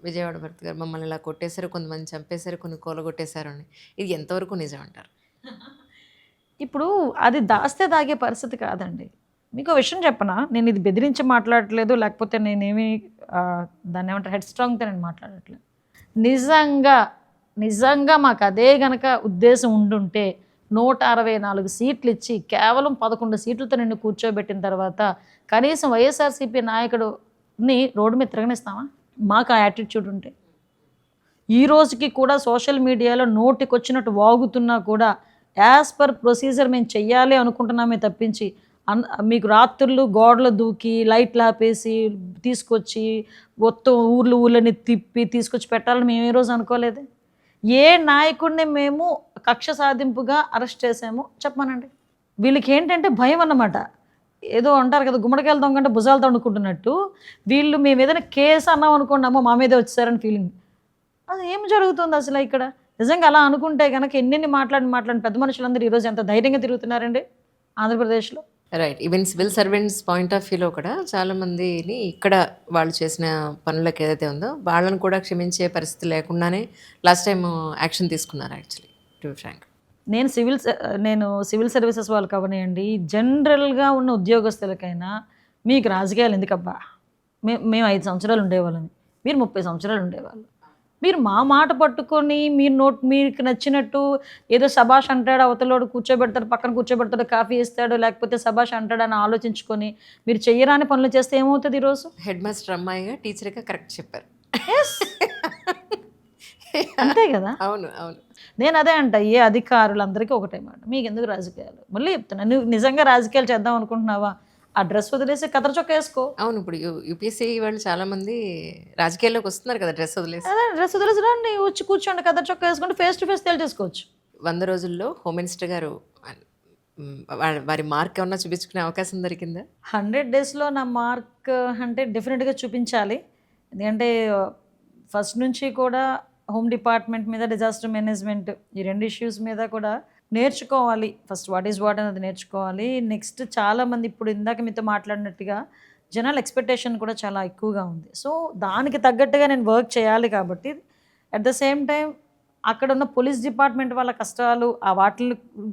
విజయవాడ భరత్ గారు మమ్మల్ని ఇలా కొట్టేశారు, కొంతమంది చంపేశారు, కొన్ని కూలగొట్టేశారు అని. ఇది ఎంతవరకు నిజం అంటారు? ఇప్పుడు అది దాస్తే దాగే పరిస్థితి కాదండి. మీకు విషయం చెప్పనా, నేను ఇది బెదిరించి మాట్లాడట్లేదు, లేకపోతే నేనేమి దాన్ని ఏమంటారు హెడ్ స్ట్రాంగ్తో నేను మాట్లాడట్లేదు. నిజంగా మాకు అదే గనక ఉద్దేశం ఉండుంటే 164 సీట్లు ఇచ్చి కేవలం 11 సీట్లతో నిన్ను కూర్చోబెట్టిన తర్వాత కనీసం వైఎస్ఆర్సీపీ నాయకుడిని రోడ్డు మీద తిరగనిస్తామా? మాకు ఆ యాటిట్యూడ్ ఉంటే ఈ రోజుకి కూడా సోషల్ మీడియాలో నోటికొచ్చినట్టు వాగుతున్నా కూడా యాజ్ పర్ ప్రొసీజర్ మేము చెయ్యాలి అనుకుంటున్నామే తప్పించి మీకు రాత్రులు గోడలు దూకి లైట్లు ఆపేసి తీసుకొచ్చి మొత్తం ఊర్లని తిప్పి తీసుకొచ్చి పెట్టాలని మేము ఏ రోజు అనుకోలేదు. ఏ నాయకుడిని మేము కక్ష సాధింపుగా అరెస్ట్ చేసామో చెప్పమనండి. వీళ్ళకి ఏంటంటే భయం అన్నమాట. ఏదో అంటారు కదా, గుమ్మడికాయలు దొంగంటే భుజాలు తొడుక్కున్నట్టు వీళ్ళు మేము ఏదైనా కేసు అన్నాం అనుకున్నామో మా మీదే వచ్చారని ఫీలింగ్. అది ఏం జరుగుతుంది అసలు ఇక్కడ? నిజంగా అలా అనుకుంటే కనుక ఎన్నెన్ని మాట్లాడిన పెద్ద మనుషులందరూ ఈరోజు ఎంత ధైర్యంగా తిరుగుతున్నారండి ఆంధ్రప్రదేశ్లో. Right. Even civil servants point of వ్యూలో కూడా చాలామందిని ఇక్కడ వాళ్ళు చేసిన పనులకు ఏదైతే ఉందో వాళ్ళని కూడా క్షమించే పరిస్థితి లేకుండానే లాస్ట్ టైం యాక్షన్ తీసుకున్నారు. యాక్చువల్లీ టు బి ఫ్రాంక్, నేను సివిల్ సర్వీసెస్ వాళ్ళకి అవనియండి, జనరల్గా ఉన్న ఉద్యోగస్తులకైనా మీకు రాజకీయాలు ఎందుకబ్బా, మేము 5 సంవత్సరాలు ఉండేవాళ్ళని, మీరు 30 సంవత్సరాలు ఉండేవాళ్ళు. మీరు మా మాట పట్టుకొని మీకు నచ్చినట్టు ఏదో సభాష్ అంటాడు, అవతలోడు కూర్చోబెడతాడు, పక్కన కూర్చోబెడతాడు, కాఫీ ఇస్తాడు, లేకపోతే సభాష్ అంటాడని ఆలోచించుకొని మీరు చెయ్యరాని పనులు చేస్తే ఏమవుతుంది? ఈరోజు హెడ్ మాస్టర్ అమ్మాయిగా టీచర్గా కరెక్ట్ చెప్పారు. అంతే కదా. అవును అవును, నేను అదే అంట, ఏ అధికారులందరికీ ఒకటే మాట, మీకు ఎందుకు రాజకీయాలు? మళ్ళీ చెప్తున్నా, నువ్వు నిజంగా రాజకీయాలు చేద్దాం అనుకుంటున్నావా, ఆ డ్రెస్ వదిలేసి కథర చొక్క వేసుకో. అవును, ఇప్పుడు యూపీఎస్సీ వాళ్ళు చాలామంది రాజకీయాల్లోకి వస్తున్నారు కదా డ్రెస్ వదిలేసి. అదే డ్రెస్ వదిలేసి రండి, వచ్చి కూర్చోండి, కథర చొక్క వేసుకుంటే ఫేస్ టు ఫేస్ తేల్చేసుకోవచ్చు. 100 రోజుల్లో హోమ్ మినిస్టర్ గారు వారి మార్క్ ఏమన్నా చూపించుకునే అవకాశం దొరికిందా? 100 డేస్లో నా మార్క్ అంటే డెఫినెట్గా చూపించాలి. ఎందుకంటే ఫస్ట్ నుంచి కూడా హోమ్ డిపార్ట్మెంట్ మీద, డిజాస్టర్ మేనేజ్మెంట్, ఈ 2 ఇష్యూస్ మీద కూడా నేర్చుకోవాలి. ఫస్ట్ వాట్ ఈజ్ వాట్ అనేది నేర్చుకోవాలి. నెక్స్ట్ చాలామంది ఇప్పుడు ఇందాక మీతో మాట్లాడినట్టుగా జనాల ఎక్స్పెక్టేషన్ కూడా చాలా ఎక్కువగా ఉంది. సో దానికి తగ్గట్టుగా నేను వర్క్ చేయాలి. కాబట్టి అట్ ద సేమ్ టైం అక్కడ ఉన్న పోలీస్ డిపార్ట్మెంట్ వాళ్ళ కష్టాలు ఆ వాటి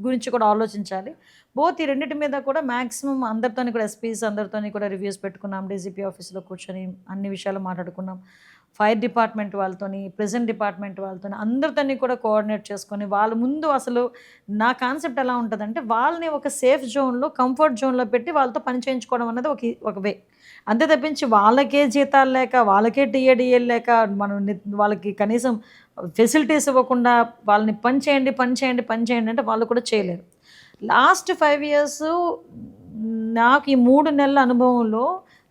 గురించి కూడా ఆలోచించాలి. బోత్ ఈ రెండింటి మీద కూడా మ్యాక్సిమం అందరితోని కూడా ఎస్పీస్ అందరితోని కూడా రివ్యూస్ పెట్టుకున్నాం. డీజీపీ ఆఫీస్లో కూర్చొని అన్ని విషయాలు మాట్లాడుకున్నాం. ఫైర్ డిపార్ట్మెంట్ వాళ్ళతోని, ప్రెజెంట్ డిపార్ట్మెంట్ వాళ్ళతోని అందరితోని కూడా కోఆర్డినేట్ చేసుకొని వాళ్ళ ముందు అసలు నా కాన్సెప్ట్ ఎలా ఉంటుందంటే వాళ్ళని ఒక సేఫ్ జోన్లో, కంఫర్ట్ జోన్లో పెట్టి వాళ్ళతో పని చేయించుకోవడం అన్నది ఒక వే. అంతే తప్పించి వాళ్ళకే జీతాలు లేక, వాళ్ళకే టీఏడిఏలు లేక, మనం వాళ్ళకి కనీసం ఫెసిలిటీస్ ఇవ్వకుండా వాళ్ళని పని చేయండి అంటే వాళ్ళు కూడా చేయలేరు. లాస్ట్ 5 years నాకు ఈ 3 నెలల అనుభవంలో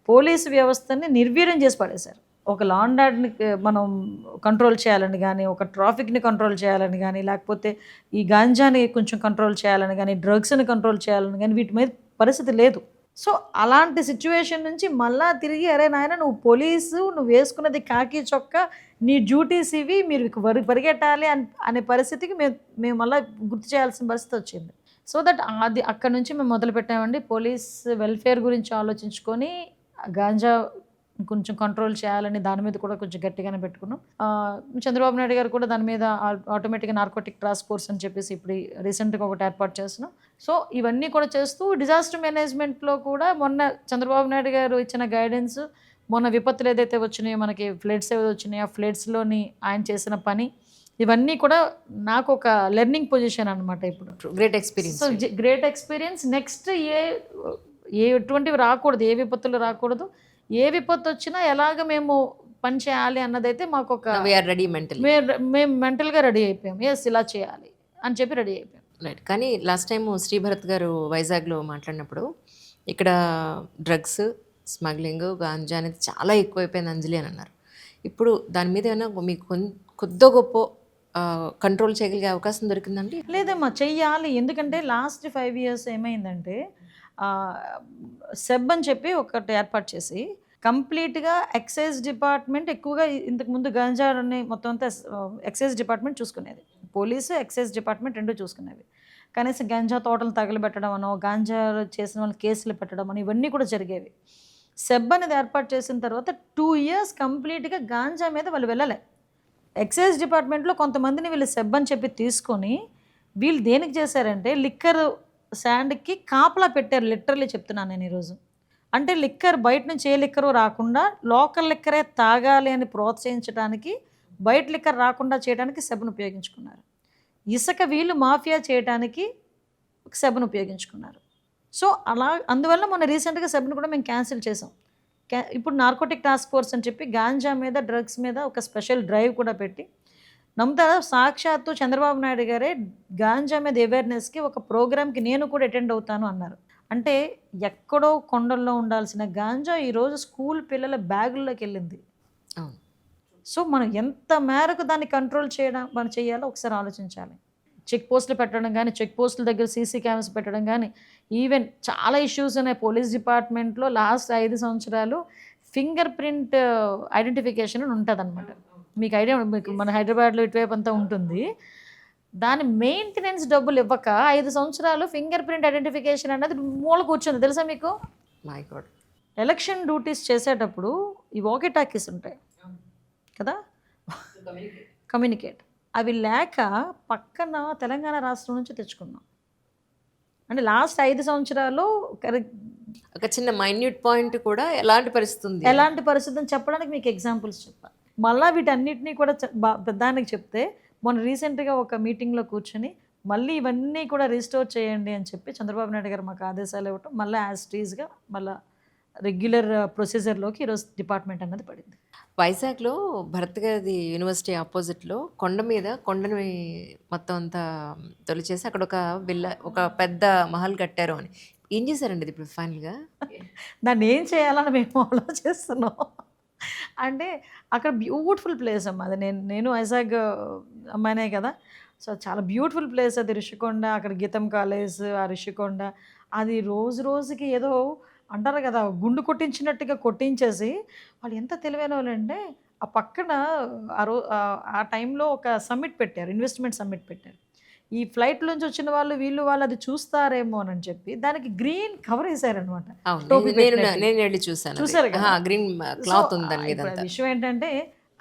పోలీసు వ్యవస్థని నిర్వీర్యం చేసి పడేశారు. ఒక లా అండ్ ఆర్డర్ని మనం కంట్రోల్ చేయాలని కానీ, ఒక ట్రాఫిక్ని కంట్రోల్ చేయాలని కానీ, లేకపోతే ఈ గాంజాని కొంచెం కంట్రోల్ చేయాలని కానీ, డ్రగ్స్ని కంట్రోల్ చేయాలని కానీ వీటి మీద పరిస్థితి లేదు. సో అలాంటి సిచ్యువేషన్ నుంచి మళ్ళా తిరిగి అరే నాయన నువ్వు పోలీసు, నువ్వు వేసుకున్నది కాకి చొక్కా, నీ డ్యూటీస్ ఇవి, మీరు పరిగెట్టాలి అనే పరిస్థితికి మేము మళ్ళీ గుర్తు చేయాల్సిన పరిస్థితి వచ్చింది. సో దట్ అది అక్కడ నుంచి మేము మొదలుపెట్టామండి. పోలీస్ వెల్ఫేర్ గురించి ఆలోచించుకొని గాంజా కొంచెం కంట్రోల్ చేయాలని దాని మీద కూడా కొంచెం గట్టిగానే పెట్టుకున్నాం. చంద్రబాబు నాయుడు గారు కూడా దాని మీద ఆటోమేటిక్గా నార్కోటిక్ టాస్క్ ఫోర్స్ అని చెప్పేసి ఇప్పుడు రీసెంట్గా ఒకటి ఏర్పాటు చేస్తున్నాం. సో ఇవన్నీ కూడా చేస్తూ డిజాస్టర్ మేనేజ్మెంట్లో కూడా మొన్న చంద్రబాబు నాయుడు గారు ఇచ్చిన గైడెన్స్, మొన్న విపత్తులు ఏదైతే వచ్చినాయో, మనకి ఫ్లడ్స్ ఏవైతే వచ్చినాయో, ఆ ఫ్లడ్స్లోని ఆయన చేసిన పని, ఇవన్నీ కూడా నాకు ఒక లెర్నింగ్ పొజిషన్ అనమాట ఇప్పుడు. Great experience. So great experience. Next ఎటువంటివి రాకూడదు, ఏ విపత్తులు రాకూడదు, ఏ విపత్తు వచ్చినా ఎలాగ మేము పని చేయాలి అన్నదైతే మాకు ఒక రెడీ మెంటల్, మేము మెంటల్గా రెడీ అయిపోయాం. ఎస్ ఇలా చేయాలి అని చెప్పి రెడీ అయిపోయాం. రైట్. కానీ లాస్ట్ టైం శ్రీభరత్ గారు వైజాగ్లో మాట్లాడినప్పుడు ఇక్కడ డ్రగ్స్ స్మగ్లింగ్, గాంజా అనేది చాలా ఎక్కువైపోయింది అంజలి అని అన్నారు. ఇప్పుడు దాని మీద ఏమైనా మీకు కొద్ది గొప్ప కంట్రోల్ చేయగలిగే అవకాశం దొరికిందండి? లేదమ్మా, చెయ్యాలి. ఎందుకంటే లాస్ట్ 5 years ఏమైందంటే సెబ్ అని చెప్పి ఒకటి ఏర్పాటు చేసి కంప్లీట్గా ఎక్సైజ్ డిపార్ట్మెంట్ ఎక్కువగా ఇంతకుముందు గంజాని మొత్తం అంతా ఎక్సైజ్ డిపార్ట్మెంట్ చూసుకునేది. పోలీసు, ఎక్సైజ్ డిపార్ట్మెంట్ రెండు చూసుకునేవి. కనీసం గంజా తోటలు తగలబెట్టడం అనో, గాంజా చేసిన వాళ్ళని కేసులు పెట్టడం అని ఇవన్నీ కూడా జరిగేవి. సెబ్ అనేది ఏర్పాటు చేసిన తర్వాత 2 years కంప్లీట్గా గాంజా మీద వాళ్ళు వెళ్ళలే. ఎక్సైజ్ డిపార్ట్మెంట్లో కొంతమందిని వీళ్ళు సెబ్ అని చెప్పి తీసుకొని వీళ్ళు దేనికి చేశారంటే లిక్కర్ శాండ్కి కాపలా పెట్టారు. లిటరల్లీ చెప్తున్నాను నేను ఈరోజు. అంటే లిక్కర్ బయట నుంచి ఏ లిక్కరు రాకుండా లోకల్ లిక్కరే తాగాలి అని ప్రోత్సహించడానికి, బయట లిక్కర్ రాకుండా చేయడానికి సెబ్ను ఉపయోగించుకున్నారు. ఇసుక వీళ్ళు మాఫియా చేయడానికి సెబ్ను ఉపయోగించుకున్నారు. సో అలా అందువల్ల మొన్న రీసెంట్గా సెబ్ను కూడా మేము క్యాన్సిల్ చేసాం. ఇప్పుడు నార్కోటిక్ టాస్క్ ఫోర్స్ అని చెప్పి గాంజా మీద, డ్రగ్స్ మీద ఒక స్పెషల్ డ్రైవ్ కూడా పెట్టి, నమ్ముతారా, సాక్షాత్తు చంద్రబాబు నాయుడు గారే గాంజా మీద అవేర్నెస్కి ఒక ప్రోగ్రామ్కి నేను కూడా అటెండ్ అవుతాను అన్నారు. అంటే ఎక్కడో కొండల్లో ఉండాల్సిన గాంజా ఈరోజు స్కూల్ పిల్లల బ్యాగుల్లోకి వెళ్ళింది. సో మనం ఎంత మేరకు దాన్ని కంట్రోల్ మనం చేయాలో ఒకసారి ఆలోచించాలి. చెక్ పోస్టులు పెట్టడం కానీ, చెక్ పోస్టుల దగ్గర సీసీ కెమెరాస్ పెట్టడం కానీ, ఈవెన్ చాలా ఇష్యూస్ ఉన్నాయి పోలీస్ డిపార్ట్మెంట్లో. లాస్ట్ 5 సంవత్సరాలు ఫింగర్ ప్రింట్ ఐడెంటిఫికేషన్ ఉంటుంది అనమాట. మీకు ఐడియా, మీకు మన హైదరాబాద్లో ఇటువైపు అంతా ఉంటుంది. దాని మెయింటెనెన్స్ డబ్బులు ఇవ్వక 5 సంవత్సరాలు ఫింగర్ ప్రింట్ ఐడెంటిఫికేషన్ అనేది మూల కూర్చుంది. తెలుసా మీకు? My God. ఎలక్షన్ డ్యూటీస్ చేసేటప్పుడు ఈ వాకీ టాకీస్ ఉంటాయి కదా, కమ్యూనికేట్, అవి లేక పక్కన తెలంగాణ రాష్ట్రం నుంచి తెచ్చుకున్నాం. అంటే లాస్ట్ 5 సంవత్సరాలు ఒక చిన్న మైన్యూట్ పాయింట్ కూడా ఎలాంటి పరిస్థితి అని చెప్పడానికి మీకు ఎగ్జాంపుల్స్ చెప్పాలి. మళ్ళీ వీటన్నిటినీ కూడా పెద్దానికి చెప్తే, మొన్న రీసెంట్గా ఒక మీటింగ్లో కూర్చొని మళ్ళీ ఇవన్నీ కూడా రీస్టోర్ చేయండి అని చెప్పి చంద్రబాబు నాయుడు గారు మాకు ఆదేశాలు ఇవ్వటం, మళ్ళీ యాజ్ టీజ్గా మళ్ళీ రెగ్యులర్ ప్రొసీజర్లోకి ఈరోజు డిపార్ట్మెంట్ అన్నది పడింది. వైజాగ్లో భరత్ గారి యూనివర్సిటీ ఆపోజిట్లో కొండని మొత్తం అంతా తొలిచేసి అక్కడ ఒక పెద్ద మహల్ కట్టారు అని. ఏం చేశారండి ఇది ఇప్పుడు ఫైనల్గా? దాన్ని ఏం చేయాలని మేము ఆలోచిస్తున్నాం. అంటే అక్కడ బ్యూటిఫుల్ ప్లేస్ అమ్మ అది. నేను వైజాగ్ అమ్మాయినే కదా, సో చాలా బ్యూటిఫుల్ ప్లేస్ అది. రిషికొండ, అక్కడ గీతం కాలేజ్, ఆ రిషికొండ అది రోజు రోజుకి ఏదో అంటారు కదా, గుండు కొట్టించినట్టుగా కొట్టించేసి వాళ్ళు ఎంత తెలివైన వాళ్ళు అంటే ఆ పక్కన ఆ టైంలో ఒక సమ్మిట్ పెట్టారు, ఇన్వెస్ట్మెంట్ సమ్మిట్ పెట్టారు. ఈ ఫ్లైట్ నుంచి వచ్చిన వాళ్ళు అది చూస్తారేమో అని చెప్పి దానికి గ్రీన్ కవర్ వేసారనమాట. చూసారు కదా, గ్రీన్ క్లాత్ ఉంది. విషయం ఏంటంటే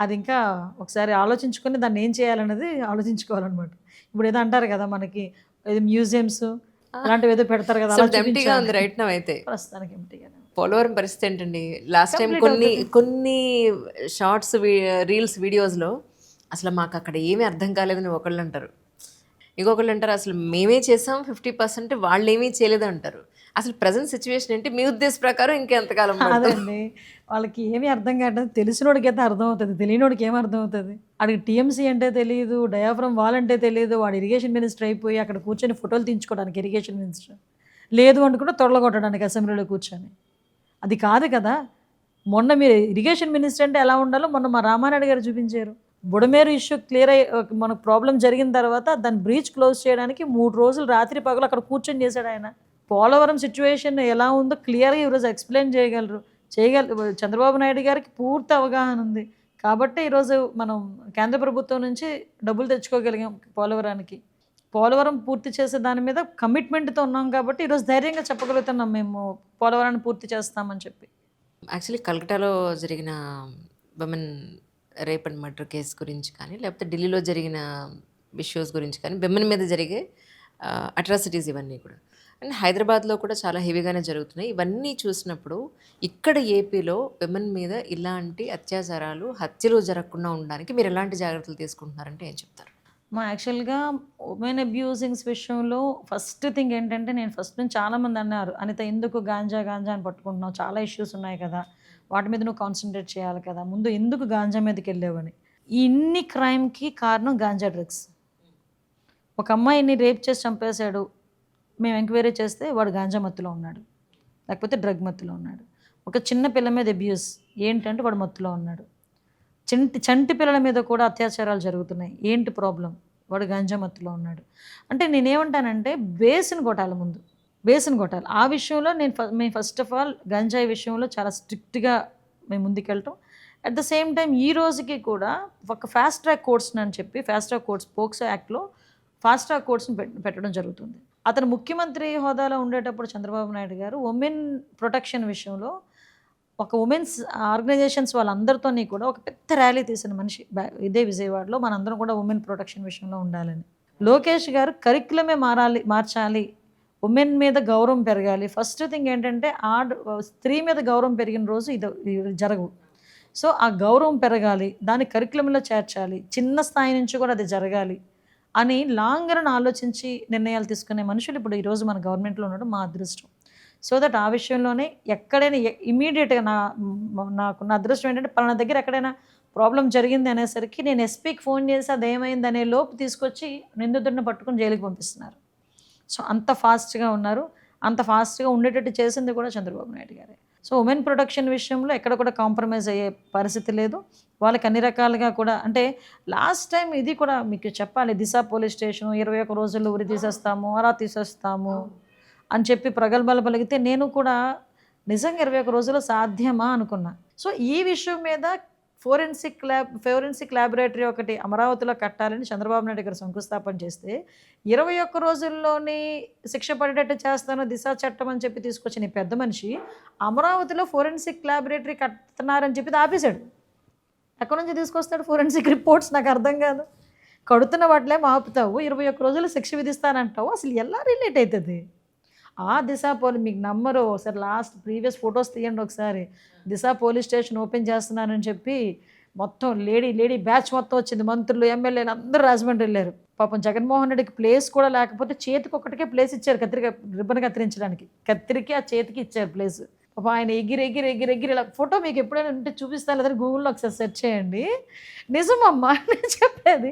అది ఇంకా ఒకసారి ఆలోచించుకొని దాన్ని ఏం చేయాలన్నది ఆలోచించుకోవాలన్నమాట. ఇప్పుడు ఏదో అంటారు కదా, మనకి ఏదో మ్యూజియంస్ అలాంటివి ఏదో పెడతారు కదా, ఎంటీగా ఉంది రైట్ నౌ. అయితే ప్రస్తుతానికి ఎంటీగానే. పోలవరం పరిస్థితి ఏంటండి? లాస్ట్ టైం కొన్ని షార్ట్స్, రీల్స్, వీడియోస్లో అసలు మాకు అక్కడ ఏమీ అర్థం కాలేదని ఒకళ్ళు అంటారు, ఇంకొకళ్ళు అంటారు అసలు మేమే చేసాం 50%, వాళ్ళు ఏమీ చేయలేదు అంటారు. అసలు ప్రజెంట్ సిచ్యువేషన్ ఏంటి మీ ఉద్దేశ ప్రకారం? ఇంకెంతకాలం? అదండి, వాళ్ళకి ఏమీ అర్థం కావట్లేదు. తెలిసినోడికి అయితే అర్థమవుతుంది, తెలియనోడికి ఏమి అర్థమవుతుంది? వాడికి టీఎంసీ అంటే తెలియదు, డయాఫ్రమ్ వాల్ అంటే తెలియదు. వాడు ఇరిగేషన్ మినిస్టర్ అయిపోయి అక్కడ కూర్చొని ఫోటోలు తీయించుకోవడానికి ఇరిగేషన్ మినిస్టర్ లేదు అనుకుంటే తొడలగొట్టడానికి అసెంబ్లీలో కూర్చొని. అది కాదు కదా. మొన్న మీరు ఇరిగేషన్ మినిస్టర్ అంటే ఎలా ఉండాలో మొన్న మా రామానాయుడు గారు చూపించారు. బుడమేరు ఇష్యూ క్లియర్ అయ్యి మనకు ప్రాబ్లం జరిగిన తర్వాత దాన్ని బ్రీచ్ క్లోజ్ చేయడానికి 3 రోజులు రాత్రి పగలు అక్కడ కూర్చొని చేశాడు ఆయన. పోలవరం సిచ్యువేషన్ ఎలా ఉందో క్లియర్గా ఈరోజు ఎక్స్ప్లెయిన్ చేయగలరు. చంద్రబాబు నాయుడు గారికి పూర్తి అవగాహన ఉంది కాబట్టి ఈరోజు మనం కేంద్ర ప్రభుత్వం నుంచి డబ్బులు తెచ్చుకోగలిగాం పోలవరానికి. పోలవరం పూర్తి చేసే దాని మీద కమిట్మెంట్తో ఉన్నాం కాబట్టి ఈరోజు ధైర్యంగా చెప్పగలుగుతున్నాం మేము పోలవరాన్ని పూర్తి చేస్తామని చెప్పి. యాక్చువల్లీ కలకటాలో జరిగిన women rape and murder case గురించి కానీ, లేకపోతే ఢిల్లీలో జరిగిన ఇష్యూస్ గురించి కానీ, విమెన్ మీద జరిగే అట్రాసిటీస్ ఇవన్నీ కూడా. అండ్ హైదరాబాద్లో కూడా చాలా హెవీగానే జరుగుతున్నాయి. ఇవన్నీ చూసినప్పుడు ఇక్కడ ఏపీలో విమెన్ మీద ఇలాంటి అత్యాచారాలు, హత్యలు జరగకుండా ఉండడానికి మీరు ఎలాంటి జాగ్రత్తలు తీసుకుంటున్నారంటే ఏం చెప్తారు? యాక్చువల్గా ఉమెన్ అబ్యూజింగ్స్ విషయంలో ఫస్ట్ థింగ్ ఏంటంటే, నేను ఫస్ట్ నుంచి చాలామంది అన్నారు, అనిత ఎందుకు గాంజా గాంజా అని పట్టుకుంటున్నావు, చాలా ఇష్యూస్ ఉన్నాయి కదా, వాటి మీద నువ్వు కాన్సన్ట్రేట్ చేయాలి కదా, ముందు ఎందుకు గాంజా మీదకి వెళ్ళావని. ఇన్ని క్రైమ్కి కారణం గాంజా డ్రగ్స్. ఒక అమ్మాయిని రేప్ చేసి చంపేశాడు, మేము ఎంక్వైరీ చేస్తే వాడు గాంజా మత్తులో ఉన్నాడు, లేకపోతే డ్రగ్ మత్తులో ఉన్నాడు. ఒక చిన్న పిల్ల మీద అబ్యూస్ ఏంటంటే వాడు మత్తులో ఉన్నాడు. చంటి పిల్లల మీద కూడా అత్యాచారాలు జరుగుతున్నాయి, ఏంటి ప్రాబ్లం, వాడు గాంజా మత్తులో ఉన్నాడు. అంటే నేనేమంటానంటే బేస్ని కొట్టాలి, ముందు బేస్ని కొట్టాలి. ఆ విషయంలో మేము ఫస్ట్ ఆఫ్ ఆల్ గంజాయి విషయంలో చాలా స్ట్రిక్ట్గా మేము ముందుకెళ్ళటం. అట్ ద సేమ్ టైం ఈ రోజుకి కూడా ఒక ఫాస్ట్ ట్రాక్ కోర్ట్స్ అని చెప్పి, ఫాస్ట్ ట్రాక్ కోర్ట్స్ పోక్సో యాక్ట్లో ఫాస్ట్ ట్రాక్ కోర్ట్స్ని పెట్టడం జరుగుతుంది. అతను ముఖ్యమంత్రి హోదాలో ఉండేటప్పుడు చంద్రబాబు నాయుడు గారు ఉమెన్ ప్రొటెక్షన్ విషయంలో ఒక ఉమెన్స్ ఆర్గనైజేషన్స్ వాళ్ళందరితోని కూడా ఒక పెద్ద ర్యాలీ తీసిన మనిషి ఇదే విజయవాడలో. మనందరం కూడా ఉమెన్ ప్రొటెక్షన్ విషయంలో ఉండాలని. లోకేష్ గారు కరిక్యులమే మార్చాలి, ఉమెన్ మీద గౌరవం పెరగాలి. ఫస్ట్ థింగ్ ఏంటంటే స్త్రీ మీద గౌరవం పెరిగిన రోజు ఇది జరగవు. సో ఆ గౌరవం పెరగాలి, దాన్ని కరిక్యులంలో చేర్చాలి, చిన్న స్థాయి నుంచి కూడా అది జరగాలి అని లాంగ్ రన్ ఆలోచించి నిర్ణయాలు తీసుకునే మనుషులు ఇప్పుడు ఈరోజు మన గవర్నమెంట్లో ఉండడం మా అదృష్టం. సో దట్ ఆ విషయంలోనే ఎక్కడైనా ఇమీడియట్గా నా అదృష్టం ఏంటంటే, పలానా దగ్గర ఎక్కడైనా ప్రాబ్లం జరిగింది అనేసరికి నేను ఎస్పీకి ఫోన్ చేసి అదేమైంది అనే లోపు తీసుకొచ్చి నిందితుడిని పట్టుకుని జైలుకి పంపిస్తున్నారు. సో అంత ఫాస్ట్గా ఉన్నారు. అంత ఫాస్ట్గా ఉండేటట్టు చేసింది కూడా చంద్రబాబు నాయుడు గారే. సో ఉమెన్ ప్రొటెక్షన్ విషయంలో ఎక్కడ కూడా కాంప్రమైజ్ అయ్యే పరిస్థితి లేదు. వాళ్ళకి అన్ని రకాలుగా కూడా, అంటే లాస్ట్ టైం ఇది కూడా మీకు చెప్పాలి, దిశ పోలీస్ స్టేషన్ 21 రోజుల్లో ఉరి తీసేస్తాము, అలా తీసేస్తాము అని చెప్పి ప్రగల్భాలు పలికితే నేను కూడా నిజంగా 21 రోజుల్లో సాధ్యమా అనుకున్నా. సో ఈ విషయం మీద ఫోరెన్సిక్ ల్యాబొరేటరీ ఒకటి అమరావతిలో కట్టాలని చంద్రబాబు నాయుడు గారు శంకుస్థాపన చేస్తే 21 రోజుల్లోని శిక్ష పడేటట్టు చేస్తాను దిశ చట్టం అని చెప్పి తీసుకొచ్చిన ఈ పెద్ద మనిషి అమరావతిలో ఫోరెన్సిక్ ల్యాబొరేటరీ కడుతున్నారని చెప్పి ఆపేశాడు. ఎక్కడి నుంచి తీసుకొస్తాడు ఫోరెన్సిక్ రిపోర్ట్స్, నాకు అర్థం కాదు. కడుతున్న వాటిలే ఆపుతావు, 21 రోజులు శిక్ష విధిస్తానంటావు, అసలు ఎలా రిలేట్ అవుతుంది? ఆ దిశ మీకు నమ్మరు, ఒకసారి ప్రీవియస్ ఫొటోస్ తీయండి ఒకసారి. దిశ పోలీస్ స్టేషన్ ఓపెన్ చేస్తున్నానని చెప్పి మొత్తం లేడీ బ్యాచ్ మొత్తం వచ్చింది, మంత్రులు, ఎమ్మెల్యేలు అందరూ రాజమండ్రి వెళ్ళారు. పాపం జగన్మోహన్ రెడ్డికి ప్లేస్ కూడా లేకపోతే చేతికి ఒకటికే ప్లేస్ ఇచ్చారు, రిబ్బన్ కత్తిరించడానికి, కత్తిరికి ఆ చేతికి ఇచ్చారు ప్లేస్. పాపం ఆయన ఎగిరి ఇలా ఫోటో మీకు ఎప్పుడైనా ఉంటే చూపిస్తాను, లేదంటే గూగుల్లో ఒకసారి సెర్చ్ చేయండి. నిజమమ్మా నేను చెప్పేది.